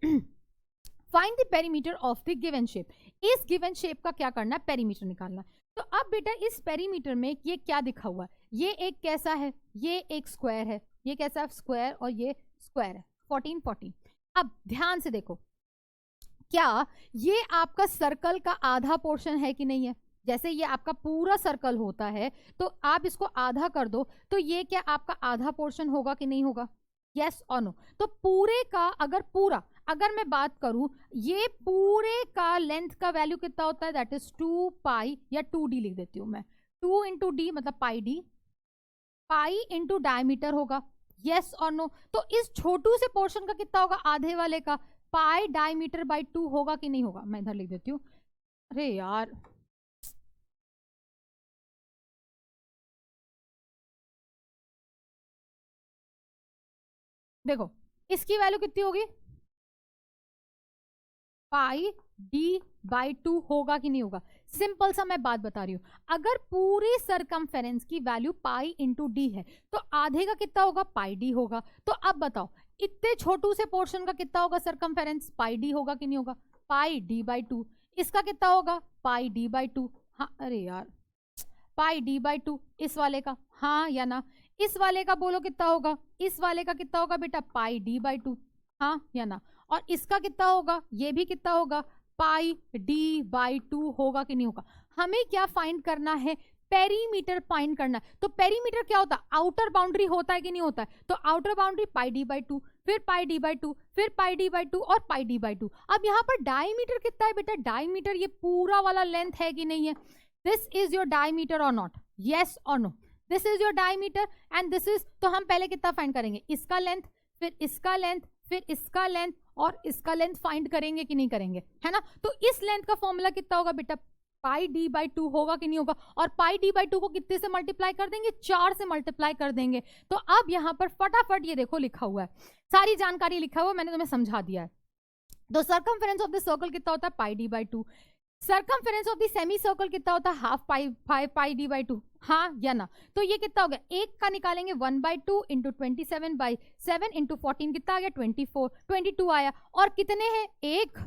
Speaker 1: find the perimeter of the given shape. इस गिवन शेप का क्या करना है, पेरीमीटर निकालना। तो अब बेटा इस पेरीमीटर में ये क्या दिखा हुआ है, ये एक कैसा है, ये एक स्क्वायर है, ये कैसा है, स्क्वायर, और ये स्क्वायर है, 14 14। अब ध्यान से देखो, क्या ये आपका सर्कल का आधा पोर्शन है कि नहीं है। जैसे ये आपका पूरा सर्कल होता है तो आप इसको आधा कर दो, तो ये क्या आपका आधा पोर्शन होगा कि नहीं होगा, यस और नो। तो पूरे का अगर मैं बात करूं, ये पूरे का लेंथ का वैल्यू कितना होता है, दैट इज 2 पाई, या 2d लिख देती हूं मैं, 2 इंटू डी मतलब पाई डी, पाई इंटू डायमीटर होगा, यस और नो। तो इस छोटू से पोर्शन का कितना होगा, आधे वाले का, पाई डायमीटर बाई 2 होगा कि नहीं होगा। मैं इधर लिख देती हूँ, अरे यार देखो इसकी वैल्यू कितनी होगी, पाई डी बाई 2 होगा कि नहीं होगा? सिंपल सा मैं बात बता रही हूं, अगर पूरी सरकमफेरेंस की वैल्यू पाई इंटू डी है तो आधे का कितना होगा? पाई डी होगा। तो अब बताओ इतने छोटू से पोर्शन का कितना होगा सरकमफेरेंस? पाई डी होगा कि नहीं होगा? पाई डी बाई 2। इसका कितना होगा? पाई डी बाई 2। हाँ अरे यार, पाई डी बाई 2 इस वाले का, हाँ या ना? इस वाले का बोलो कितना होगा? इस वाले का कितना होगा बेटा? पाई डी बाई 2, हाँ या ना? और इसका कितना होगा? ये भी कितना होगा? पाई डी बाई 2 होगा कि नहीं होगा? हमें क्या फाइंड करना है? पेरीमीटर फाइंड करना है। तो पेरीमीटर क्या होता है? आउटर बाउंड्री होता है कि नहीं होता है? तो outer boundary pi d by 2, फिर पाई डी बाई 2, फिर पाई डी बाई 2 और पाई डी बाई 2। अब यहाँ पर डायमीटर कितना है बेटा? डायमीटर ये पूरा वाला लेंथ है कि नहीं है? दिस इज योर डायमीटर और नॉट? यस और no? This is your diameter and this is, तो हम पहले कितना फाइंड करेंगे? इसका लेंथ, फिर इसका लेंथ, फिर इसका लेंथ और इसका लेंथ फाइंड करेंगे कि नहीं करेंगे, है ना? तो इस लेंथ का फॉर्मूला कितना होगा बेटा? पाई डी बाई 2 होगा कि नहीं होगा? और पाई डी बाई 2 को कितने से मल्टीप्लाई कर देंगे? 4 से मल्टीप्लाई कर देंगे। तो अब यहां पर फटाफट ये देखो लिखा हुआ है, सारी जानकारी लिखा हुआ है, मैंने तुम्हें समझा दिया है। तो सर्कमफेरेंस ऑफ द सर्कल कितना होता है? Pi d by 2। Circumference of the semi circle कितना होता है? हाफ पाई डी बाई 2, हाँ या ना? तो ये कितना हो गया? एक का निकालेंगे 1/2 इंटू 27/7 इंटू 14 कितना आ गया? 24, 22 आया। और कितने हैं? एक,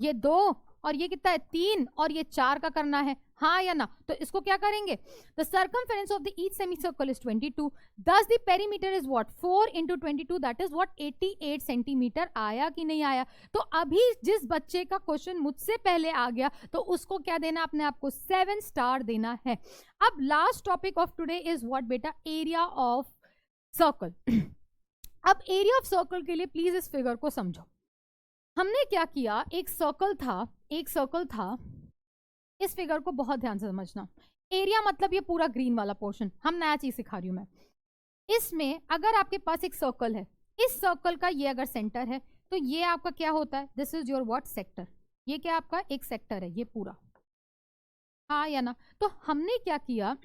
Speaker 1: ये 2 और ये कितना है? 3 और ये 4 का करना है, हाँ या ना? तो इसको क्या करेंगे? The circumference of the each semi circle is 22, दस the perimeter is what? 4 into 22 that is what? 88 centimetre. आया कि नहीं आया? तो अभी जिस बच्चे का क्वेश्चन मुझसे पहले आ गया तो उसको क्या देना? अपने आप को 7 स्टार देना है। अब last topic of today is what बेटा? Area of circle. अब एरिया ऑफ सर्कल के लिए प्लीज इस फिगर को समझो। हमने क्या किया? एक सर्कल था, इस फिगर को बहुत ध्यान से समझना। एरिया मतलब ये पूरा ग्रीन वाला पोर्शन, हम नया चीज सिखा रही हूं मैं। इसमें अगर आपके पास एक सर्कल है, इस सर्कल का ये अगर सेंटर है तो ये आपका क्या होता है? This is your what? Sector. ये क्या आपका? एक सेक्टर है ये पूरा, हाँ या ना? तो हमने क्या किया?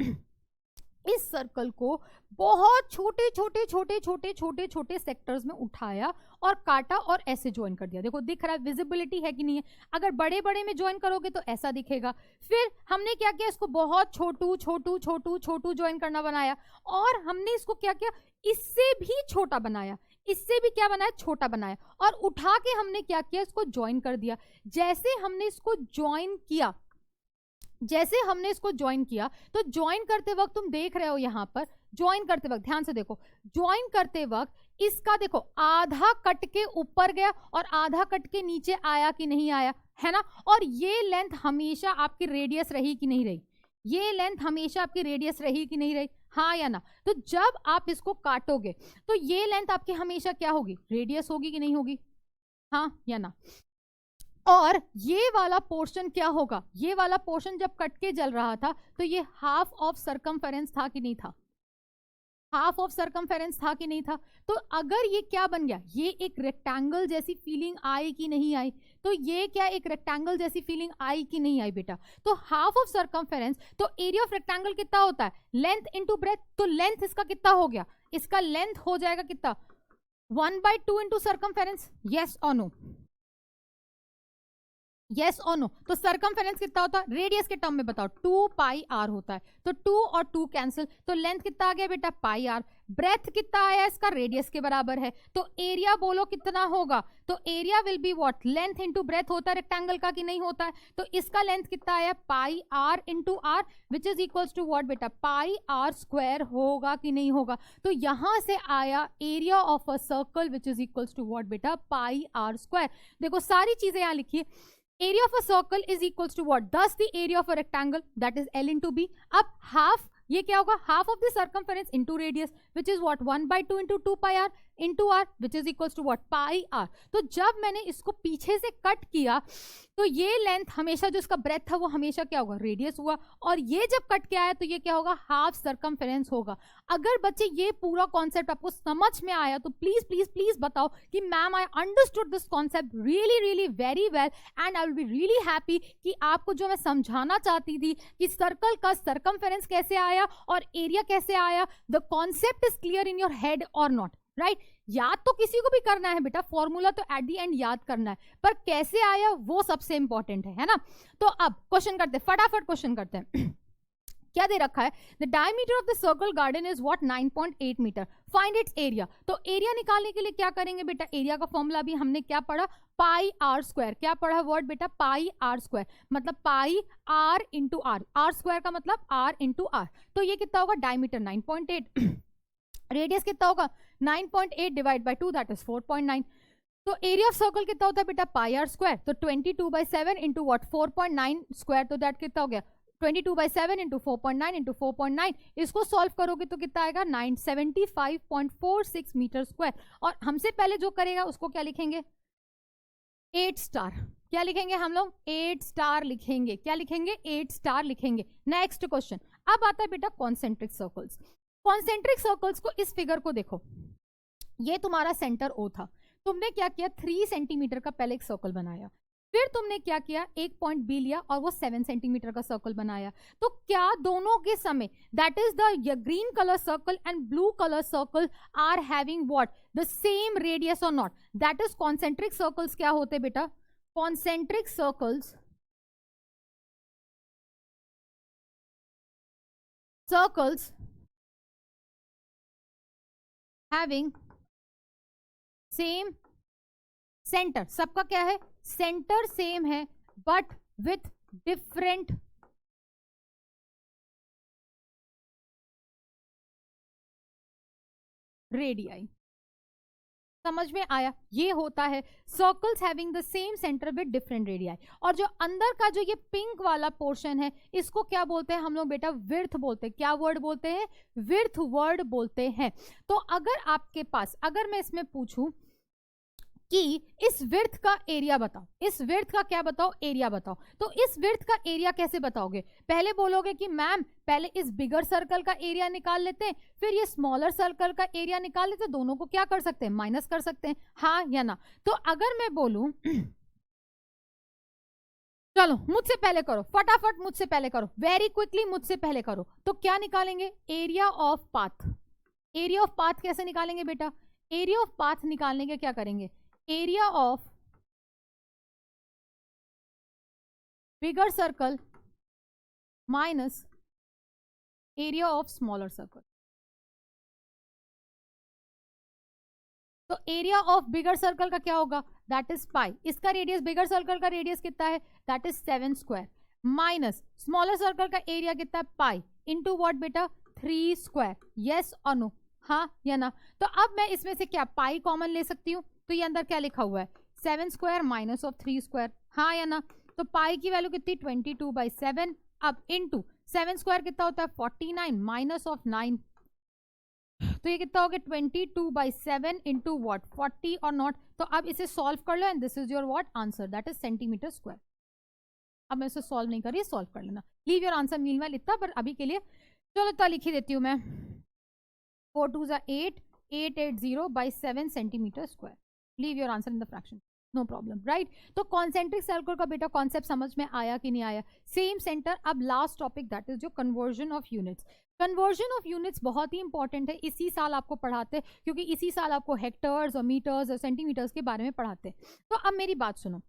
Speaker 1: इस सर्कल को बहुत छोटे छोटे छोटे छोटे छोटे छोटे सेक्टर्स में उठाया और काटा और ऐसे ज्वाइन कर दिया। देखो दिख रहा है, विजिबिलिटी है कि नहीं है? अगर बड़े बड़े में ज्वाइन करोगे तो ऐसा दिखेगा। फिर हमने क्या किया? इसको बहुत छोटू छोटू छोटू छोटू ज्वाइन करना बनाया। और हमने इसको क्या किया? इससे भी छोटा बनाया, इससे भी क्या बनाया? छोटा बनाया। और उठा के हमने क्या किया? इसको ज्वाइन कर दिया। जैसे हमने इसको ज्वाइन किया तो ज्वाइन करते वक्त तुम देख रहे हो यहां पर, ज्वाइन करते वक्त ध्यान से देखो, ज्वाइन करते वक्त इसका देखो आधा कट के ऊपर गया और आधा कट के नीचे आया कि नहीं आया, है ना? और ये लेंथ हमेशा आपकी रेडियस रही कि नहीं रही? ये लेंथ हमेशा आपकी रेडियस रही कि नहीं रही, हाँ या ना? तो जब आप इसको काटोगे तो ये लेंथ आपकी हमेशा क्या होगी? रेडियस होगी कि नहीं होगी, हाँ या ना? और ये वाला पोर्शन क्या होगा? ये वाला पोर्शन जब कट के जल रहा था तो ये हाफ ऑफ सर्कमफेरेंस था कि नहीं था? हाफ ऑफ सर्कमफेरेंस था कि नहीं था? तो अगर ये क्या बन गया? ये एक रेक्टेंगल जैसी फीलिंग आई कि नहीं आई? तो ये क्या एक रेक्टेंगल जैसी फीलिंग आई कि नहीं आई बेटा? तो हाफ ऑफ सर्कमफेरेंस, तो एरिया ऑफ रेक्टेंगल कितना होता है? Length into breadth. तो लेंथ इसका कितना हो गया? इसका लेंथ हो जाएगा कितना? 1/2 इंटू सर्कमफेरेंस। यस और नो? यस और नो? तो सर्कमफेरेंस कितना होता है? रेडियस के टर्म में बताओ। 2 पाई आर होता है। तो 2 और 2 कैंसिल, तो लेंथ कितना आ गया बेटा? Pi are. ब्रेथ कितना आया? इसका रेडियस के बराबर है। तो एरिया बोलो कितना होगा? तो area will be what? Length into breath होता है रेक्टेंगल का कि नहीं होता है? तो इसका लेंथ कितना आया? Pi r into r which is equals to what बेटा? पाई आर स्क्वायर होगा कि नहीं होगा? तो यहां से आया area of a circle which is equals to what बेटा? Pi are square. देखो सारी चीजें यहां लिखिए। Area of a circle is equals to what? Thus the area of a rectangle, that is L into B. अब half, ये क्या होगा? Half of the circumference into radius, which is what? 1/2 into 2 pi r into r, which is equals to what? Pi r. तो जब मैंने इसको पीछे से कट किया तो ये लेंथ हमेशा, जो इसका ब्रेथ था वो हमेशा क्या होगा? रेडियस हुआ। और ये जब कट के आया तो ये क्या होगा? हाफ सर्कमफेरेंस होगा। अगर बच्चे ये पूरा कॉन्सेप्ट आपको समझ में आया तो प्लीज प्लीज प्लीज बताओ कि ma'am I understood this concept really really very well and I will be really happy कि आपको जो मैं समझाना चाहती थी कि सर्कल का सर्कमफेरेंस कैसे आया और एरिया कैसे आया, the concept is clear in your head और नॉट, राइट याद तो किसी को भी करना है बेटा, फॉर्मूला तो एट द एंड याद करना है, पर कैसे आया वो सबसे इंपॉर्टेंट है ना। तो अब क्वेश्चन करते हैं, फटाफट क्वेश्चन करते हैं। क्या दे रखा है, the diameter of the circle garden is what 9.8 metre, find its area. तो एरिया निकालने के लिए क्या करेंगे बेटा, एरिया का फॉर्मूला भी हमने क्या पढ़ा, पाई आर स्क्वायर। क्या पढ़ा वर्ड बेटा, पाई आर स्क्वायर, मतलब pi r into r, r square का मतलब आर इंटू आर। तो ये कितना होगा, डायमीटर 9.8, रेडियस कितना होगा 9.8 डिवाइड बाई 2 दैट इज 4.9। तो एरिया ऑफ सर्कल कितना होता है बेटा, पाई आर स्क्वायर, तो 22/7 इंटू व्हाट 4.9 स्क्वायर, तो दैट कितना हो गया 22/7 इंटू 4.9 इंटू 4.9। इसको सॉल्व करोगे तो कितना आएगा 975.46 मीटर स्क्वायर। और हमसे पहले जो करेगा उसको क्या लिखेंगे, 8 स्टार। क्या लिखेंगे हम लोग, 8 स्टार लिखेंगे। क्या लिखेंगे, 8 स्टार लिखेंगे। नेक्स्ट क्वेश्चन, अब आता है बेटा कॉन्सेंट्रिक सर्कल्स। कॉन्सेंट्रिक सर्कल्स को इस फिगर को देखो, ये तुम्हारा सेंटर ओ था, तुमने क्या किया 3 सेंटीमीटर का पहले एक सर्कल बनाया, फिर तुमने क्या किया एक पॉइंट बी लिया और वो 7 सेंटीमीटर का सर्कल बनाया। तो क्या दोनों के समय that is the green colour circle and blue colour circle are having what the same radius और not, that is concentric circles क्या होते बेटा, concentric circles having same centre, सबका क्या है सेंटर सेम है बट विथ डिफरेंट रेडियाई। समझ में आया, ये होता है circles having the same centre with different radii. और जो अंदर का जो ये पिंक वाला पोर्शन है इसको क्या बोलते हैं हम लोग बेटा, विड्थ बोलते हैं। क्या वर्ड बोलते हैं, विड्थ वर्ड बोलते हैं। तो अगर आपके पास, अगर मैं इसमें पूछूं कि इस विड्थ का एरिया बताओ, इस विड्थ का क्या बताओ, एरिया बताओ, तो इस विड्थ का एरिया कैसे बताओगे, पहले बोलोगे कि मैम पहले इस बिगर सर्कल का एरिया निकाल लेते हैं, फिर ये स्मॉलर सर्कल का एरिया निकाल लेते हैं, दोनों को क्या कर सकते हैं, माइनस कर सकते हैं, हाँ या ना। तो अगर मैं बोलूं चलो मुझसे पहले करो, फटाफट मुझसे पहले करो, वेरी क्विकली मुझसे पहले करो, तो क्या निकालेंगे, area of path. Area of path कैसे निकालेंगे बेटा, एरिया ऑफ पाथ निकालने के क्या करेंगे, area of bigger circle minus area of smaller circle. तो एरिया ऑफ बिगर सर्कल का क्या होगा, दैट इज पाई, इसका रेडियस, बिगर सर्कल का रेडियस कितना है, that is 7 square, minus smaller circle का एरिया कितना है, पाई इंटू व्हाट बेटा 3 स्क्वायर। यस और नो, हाँ या ना। तो अब मैं इसमें से क्या पाई कॉमन ले सकती हूँ, तो ये अंदर क्या लिखा हुआ है 7 स्क्वायर माइनस ऑफ 3 स्क्वायर, हाँ या ना। तो पाई की वैल्यू कितनी 22/7, अब इनटू 7 स्क्वायर कितना होता है 49 माइनस ऑफ 9, तो ये कितना हो गया 22/7 इंटू वॉट 40 और नॉट। तो अब इसे सॉल्व कर लो and this is your what answer, that is centimetre square. अब मैं इसे सॉल्व नहीं कर रही, सॉल्व कर लेना, लीव योर आंसर मीनवाइल इतना, पर अभी के लिए चलो तो लिख ही देती हूँ मैं, 4 2 8 880/7 centimetre square. Leave your answer in the fraction, no problem, right. तो कॉन्सेंट्रिक सर्कल का बेटा कॉन्सेप्ट समझ में आया कि नहीं आया, सेम सेंटर। अब लास्ट टॉपिक दैट इज जो conversion of units. Conversion of units बहुत ही इंपॉर्टेंट है, इसी साल आपको पढ़ाते हैं, क्योंकि इसी साल आपको हेक्टर्स और मीटर्स और सेंटीमीटर्स के बारे में पढ़ाते हैं। तो अब मेरी बात सुनो,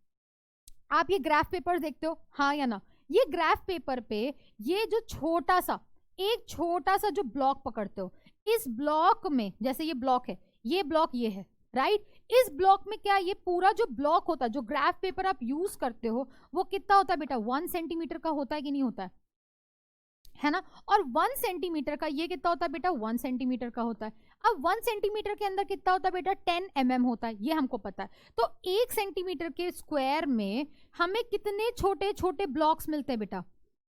Speaker 1: आप ये ग्राफ पेपर देखते हो, हाँ या ना। ये ग्राफ पेपर पे ये जो छोटा सा, एक छोटा सा जो ब्लॉक पकड़ते हो, इस ब्लॉक में, जैसे ये ब्लॉक है, ये ब्लॉक ये है, राइट। इस ब्लॉक में क्या, ये पूरा जो ब्लॉक होता है, जो ग्राफ पेपर आप यूज करते हो, वो कितना होता है बेटा 1 सेंटीमीटर का होता है कि नहीं होता है ना। और 1 सेंटीमीटर का ये कितना होता है बेटा 1 सेंटीमीटर का होता है। अब 1 सेंटीमीटर के अंदर कितना होता है बेटा 10 mm होता है, ये हमको पता है। तो 1 सेंटीमीटर के स्क्वायर में हमें कितने छोटे छोटे ब्लॉक्स मिलते हैं बेटा,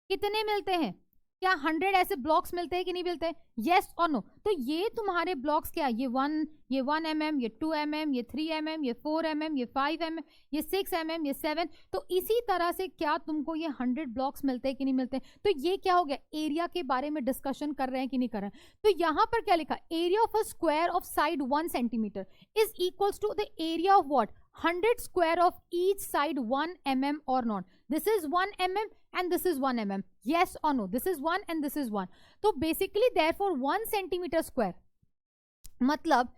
Speaker 1: कितने मिलते हैं, क्या 100 ऐसे ब्लॉक्स मिलते हैं कि नहीं मिलते हैं, यस और नो। तो ये तुम्हारे ब्लॉक्स क्या, ये 1 mm, ये 2 mm, ये 3 mm, ये 4 mm, ये 5 mm, ये 6 mm, ये 7। तो इसी तरह से क्या तुमको ये 100 ब्लॉक्स मिलते हैं कि नहीं मिलते हैं। तो ये क्या हो गया, एरिया के बारे में डिस्कशन कर रहे हैं कि नहीं कर रहे हैं। तो यहां पर क्या लिखा, area of a square of side 1 centimetre is equals to the area of what 100 square of each side 1 mm or not. This is 1 mm and this is 1 mm. Yes or no? This is 1 and this is 1. So basically therefore 1 centimeter square मतलब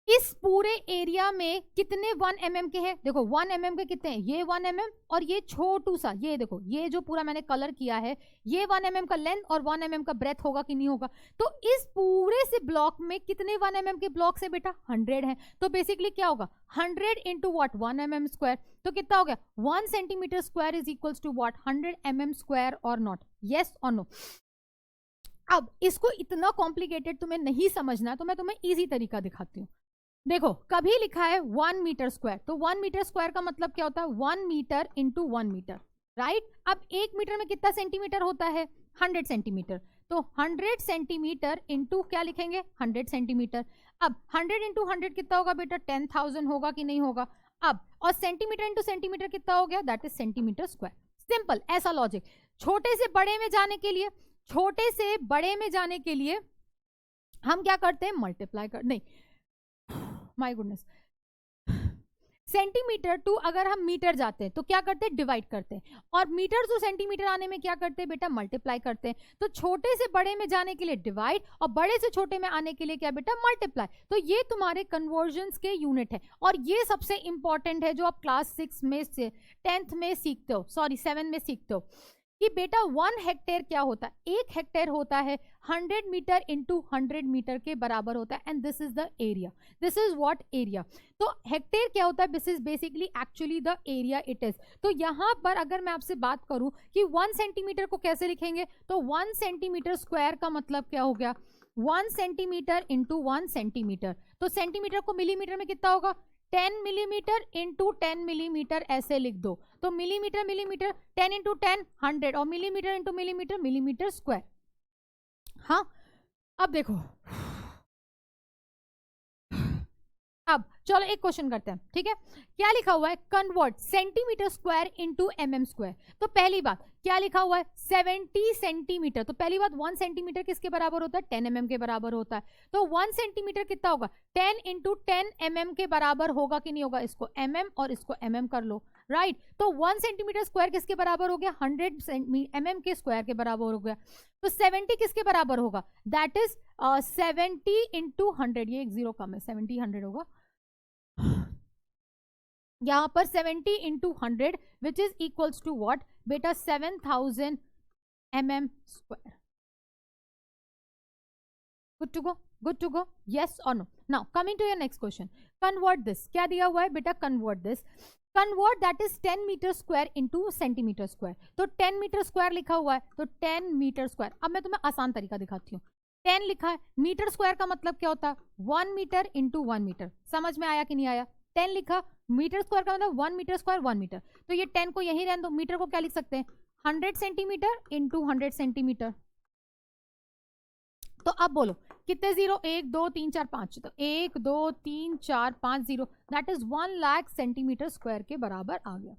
Speaker 1: इस पूरे area में कितने 1 mm के हैं? देखो 1 mm के कितने हैं? ये 1 mm और ये छोटू सा, ये देखो, ये जो पूरा मैंने कलर किया है, ये 1 mm का लेंथ और 1 mm का ब्रेथ होगा कि नहीं होगा? तो इस पूरे से ब्लॉक में कितने 1 mm के ब्लॉक्स है बेटा? 100 है। तो बेसिकली क्या होगा? 100 इंटू वॉट? 1 mm square. तो कितना हो गया? 1 centimetre square is equals to what? 100 mm square और नॉट? यस और नो? अब इसको इतना कॉम्प्लिकेटेड तुम्हें नहीं समझना है, तो मैं तुम्हें इजी तरीका दिखाती हूँ। देखो, कभी लिखा है 1 मीटर स्क्वायर, तो 1 मीटर स्क्वायर का मतलब क्या होता है? 1 मीटर इंटू 1 मीटर, राइट? अब 1 मीटर में कितना सेंटीमीटर होता है? 100 सेंटीमीटर। तो 100 सेंटीमीटर इंटू क्या लिखेंगे? 100 सेंटीमीटर। अब 100 इंटू 100 कितना होगा बेटा? 10,000 होगा कि नहीं होगा? अब और सेंटीमीटर इंटू सेंटीमीटर कितना हो गया? That is centimetre square. Simple, ऐसा लॉजिक। छोटे से बड़े में जाने के लिए, छोटे से बड़े में जाने के लिए हम क्या करते हैं? मल्टीप्लाई कर, नहीं, माय गुडनेस, सेंटीमीटर टू अगर हम मीटर जाते हैं तो क्या करते हैं? डिवाइड करते हैं। और मीटर टू सेंटीमीटर आने में क्या करते हैं बेटा? मल्टीप्लाई करते हैं। तो छोटे से बड़े में जाने के लिए डिवाइड और बड़े से छोटे में आने के लिए क्या बेटा? मल्टीप्लाई। तो ये तुम्हारे कन्वर्जन्स के यूनिट है और ये सबसे इंपॉर्टेंट है जो आप क्लास 6 में से 10th में सीखते हो, सॉरी 7 में सीखते हो कि बेटा 1 हेक्टेयर क्या होता है? 1 हेक्टेयर होता है 100 मीटर इंटू 100 मीटर के बराबर होता है, and this is the area. This is what? Area. तो हेक्टेयर क्या होता है? This is basically actually the area it is. तो यहां पर अगर मैं आपसे बात करूं कि 1 सेंटीमीटर को कैसे लिखेंगे, तो 1 सेंटीमीटर स्क्वायर का मतलब क्या हो गया? 1 सेंटीमीटर इंटू 1 सेंटीमीटर। तो सेंटीमीटर को मिलीमीटर में कितना होगा? 10 मिलीमीटर इंटू 10 मिलीमीटर, ऐसे लिख दो। तो मिलीमीटर मिलीमीटर, 10 इंटू 10 100 और millimetre into millimetre millimetre square. हाँ, अब देखो, अब चलो एक क्वेश्चन करते हैं, ठीक है? क्या लिखा हुआ है? Convert centimetre square into mm square. तो पहली बात क्या लिखा हुआ है? 70 सेंटीमीटर। तो पहली बात 1 सेंटीमीटर किसके बराबर होता है? 10 mm के बराबर होता है। तो 1 सेंटीमीटर कितना होगा? 10 इंटू 10 mm के बराबर होगा कि नहीं होगा? इसको mm और इसको mm कर लो, राइट? तो 1 सेंटीमीटर स्क्वायर किसके बराबर हो गया? 100 mm के स्क्वायर के बराबर हो गया। तो 70 किसके बराबर होगा? That is 70 into 100। ये एक जीरो कम है, 70 100 होगा यहां पर। 70 into 100 which is equals to what बेटा? 7000 mm square. Good to go? Good to go? Yes और no? Now coming to your next question, convert this. क्या दिया हुआ है बेटा? Convert this, convert that is 10 metre square into centimetre square. तो 10 metre square लिखा हुआ है, तो 10 मीटर स्क्वायर। अब मैं तुम्हें आसान तरीका दिखाती हूँ। 10 लिखा है, मीटर स्क्वायर का मतलब क्या होता है? 1 मीटर इंटू 1 मीटर। समझ में आया कि नहीं आया? 10 लिखा, मीटर स्क्वायर का मतलब 1 मीटर स्क्वायर 1 मीटर। तो ये 10 को यहीं रहने दो, मीटर को क्या लिख सकते हैं? 100 सेंटीमीटर इंटू 100 सेंटीमीटर। तो अब बोलो कितने जीरो? 1 2 3 4 5। तो 1 2 3 4 5 zero, that is 1 lakh centimetre square के बराबर आ गया।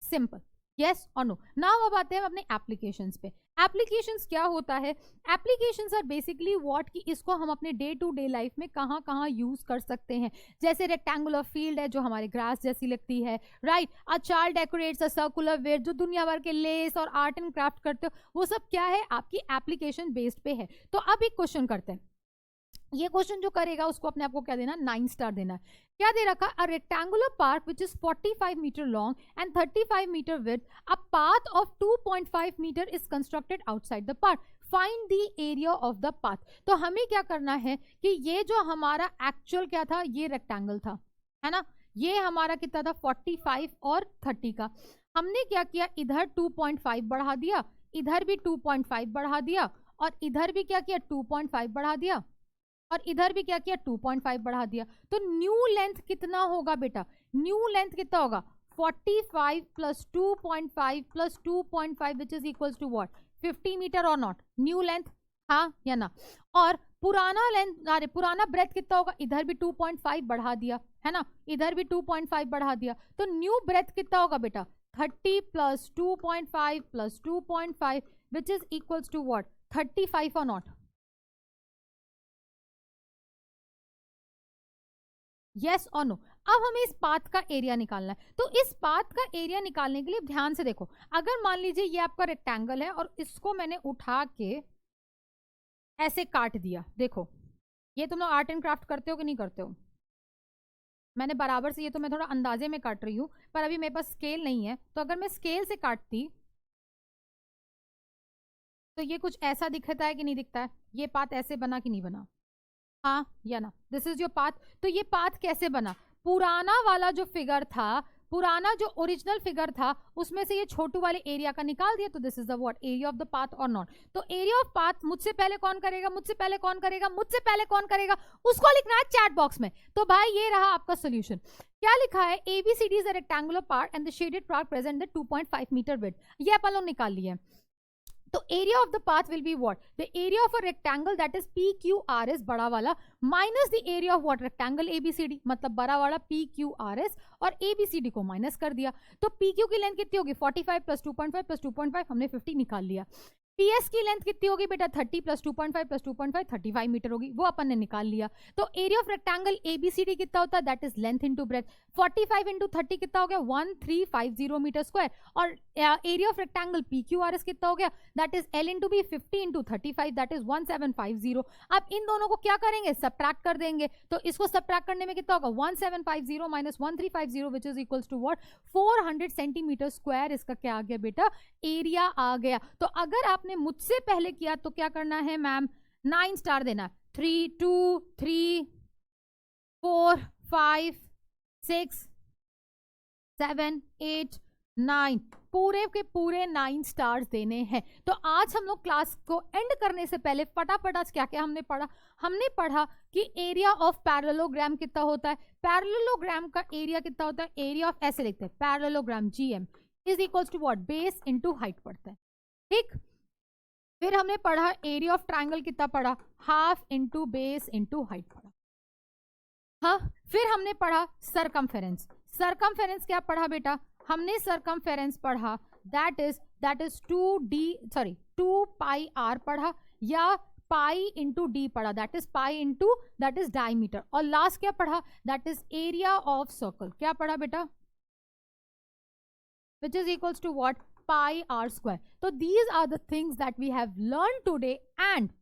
Speaker 1: सिंपल, यस और नो? नाउ अब आते हैं अपने एप्लीकेशंस पे। एप्लीकेशंस क्या होता है? एप्लीकेशंस आर बेसिकली व्हाट, कि इसको हम अपने डे टू डे लाइफ में कहाँ कहाँ यूज कर सकते हैं। जैसे रेक्टेंगुलर फील्ड है जो हमारे ग्रास जैसी लगती है, right? A child decorates a circular ware, जो दुनिया भर के लेस और आर्ट एंड क्राफ्ट करते हो, वो सब क्या है? आपकी एप्लीकेशन बेस्ड पे है। तो अब एक क्वेश्चन करते हैं। ये क्वेश्चन जो करेगा उसको अपने आप को क्या देना? 9 स्टार देना है। क्या दे रखा? A rectangular park which is 45 metre long and 35 metre width, a path of 2.5 metre is constructed outside the park, find the area of the path. तो हमें क्या करना है कि ये जो हमारा एक्चुअल क्या था? ये रेक्टेंगल था, है ना? ये हमारा कितना था? 45 और 30 का। हमने क्या किया? इधर 2.5 बढ़ा दिया, इधर भी 2.5 बढ़ा दिया, और इधर भी क्या किया? 2.5 बढ़ा दिया, और इधर भी क्या किया? 2.5 बढ़ा दिया। तो न्यू लेंथ कितना होगा बेटा? न्यू लेंथ कितना होगा? 45 plus 2.5 plus 2.5 which is equals to what? 50 metre और नॉट? न्यू लेंथ, हाँ या ना? और पुराना लेंथ, अरे पुराना ब्रेथ कितना होगा? इधर भी 2.5 बढ़ा दिया, है ना? इधर भी 2.5 बढ़ा दिया। तो न्यू ब्रेथ कितना होगा बेटा? 30 plus 2.5 plus 2.5 which is equals to what? 35 और नॉट? यस और नो? अब हमें इस पाथ का एरिया निकालना है। तो इस पाथ का एरिया निकालने के लिए ध्यान से देखो, अगर मान लीजिए ये आपका रेक्टेंगल है और इसको मैंने उठा के ऐसे काट दिया, देखो ये तुम लोग आर्ट एंड क्राफ्ट करते हो कि नहीं करते हो? मैंने बराबर से, ये तो मैं थोड़ा अंदाजे में काट रही हूँ, पर अभी मेरे पास स्केल नहीं है, तो अगर मैं स्केल से काटती तो ये कुछ ऐसा दिखता है कि नहीं दिखता है? ये पाथ ऐसे बना कि नहीं बना? हाँ या ना? This is your path. तो ये पाथ कैसे बना? पुराना वाला जो फिगर था, पुराना जो ओरिजिनल फिगर था, उसमें से ये छोटू वाले एरिया का निकाल दिया, तो this is the what, area of the path और नॉट। तो एरिया ऑफ पाथ मुझसे पहले कौन करेगा, मुझसे पहले कौन करेगा, मुझसे पहले कौन करेगा, उसको लिखना है चैट बॉक्स में। तो भाई ये रहा आपका सोल्यूशन। क्या लिखा है? ABCD is a rectangular part and the shaded part present the 2.5 metre width. ये अपन लोग निकाल लिए। तो area of the path will be what? The area of a rectangle that is PQRS बड़ा वाला minus the area of what, rectangle ABCD, मतलब बड़ा वाला PQRS और ABCD को माइनस कर दिया। तो PQ की लेंथ कितनी होगी? 45 प्लस 2.5 प्लस 2.5, हमने 50 निकाल लिया। PS की लेंथ कितनी होगी बेटा? 30 प्लस 2.5 प्लस 2.5, 35 मीटर होगी, वो अपन ने निकाल लिया। तो एरिया ऑफ रेक्टेंगल ABCD कितना होता है? That is length into breadth. 45 into 30 कितना हो गया? 1350 मीटर स्क्वायर। और एरिया ऑफ रेक्टेंगल PQRS कितना हो गया? That is L into B, 50 into 35, that is 1750। अब इन दोनों को क्या करेंगे? सब्ट्रैक्ट कर देंगे। तो इसको सब्ट्रैक्ट करने में कितना होगा? 1750 minus 1350 which is equals to what, 400 centimetre square. इसका क्या आ गया बेटा? एरिया आ गया। तो अगर आपने मुझसे पहले किया तो क्या करना है मैम? 9 स्टार देना। 3 2 3 4 5 6 7 8 9, पूरे के पूरे 9 स्टार्स देने हैं। तो आज हम लोग क्लास को एंड करने से पहले फटाफट आज क्या क्या हमने पढ़ा? हमने पढ़ा कि एरिया ऑफ पैरेललोग्राम कितना होता है। पैरेललोग्राम का एरिया कितना होता है? एरिया ऑफ, ऐसे लिखते हैं, parallelogram GM is equals to what, base into height पड़ता है। ठीक, फिर हमने पढ़ा एरिया ऑफ ट्रायंगल कितना पढ़ा? Half into base into height पढ़ा। हाँ, फिर हमने पढ़ा सरकमफेरेंस। सरकमफेरेंस क्या पढ़ा बेटा? हमने सरकमफेरेंस पढ़ा, दैट इज 2 पाई r पढ़ा, या पाई इंटू डी पढ़ा, that is pi into, that is diameter. और लास्ट क्या पढ़ा? That is area of circle. क्या पढ़ा बेटा? which is equals to what, pi r square. So these are the things that we have learned today, and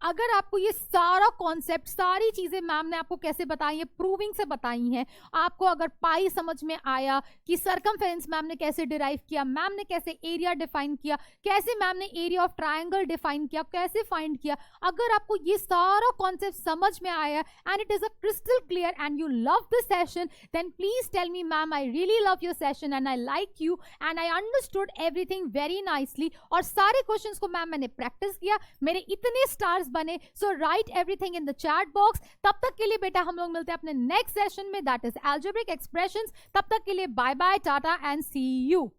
Speaker 1: अगर आपको ये सारा कॉन्सेप्ट, सारी चीजें मैम ने आपको कैसे बताई है, प्रूविंग से बताई हैं। आपको अगर पाई समझ में आया कि सरकमफेरेंस मैम ने कैसे डिराइव किया, मैम ने कैसे एरिया डिफाइन किया, कैसे मैम ने एरिया ऑफ ट्रायंगल डिफाइन किया, कैसे फाइंड किया, अगर आपको ये सारा कॉन्सेप्ट समझ में आया and it is a crystal clear and you love this session, then please tell me ma'am I really love your session and I like you and I understood everything very nicely. और सारे questions को ma'am मैंने practice किया, मेरे इतने stars बने। So write everything in the chat box. तब तक के लिए बेटा हम लोग मिलते हैं अपने नेक्स्ट सेशन में, दैट इज अलजेब्रिक एक्सप्रेशंस। तब तक के लिए bye bye, tata and see you.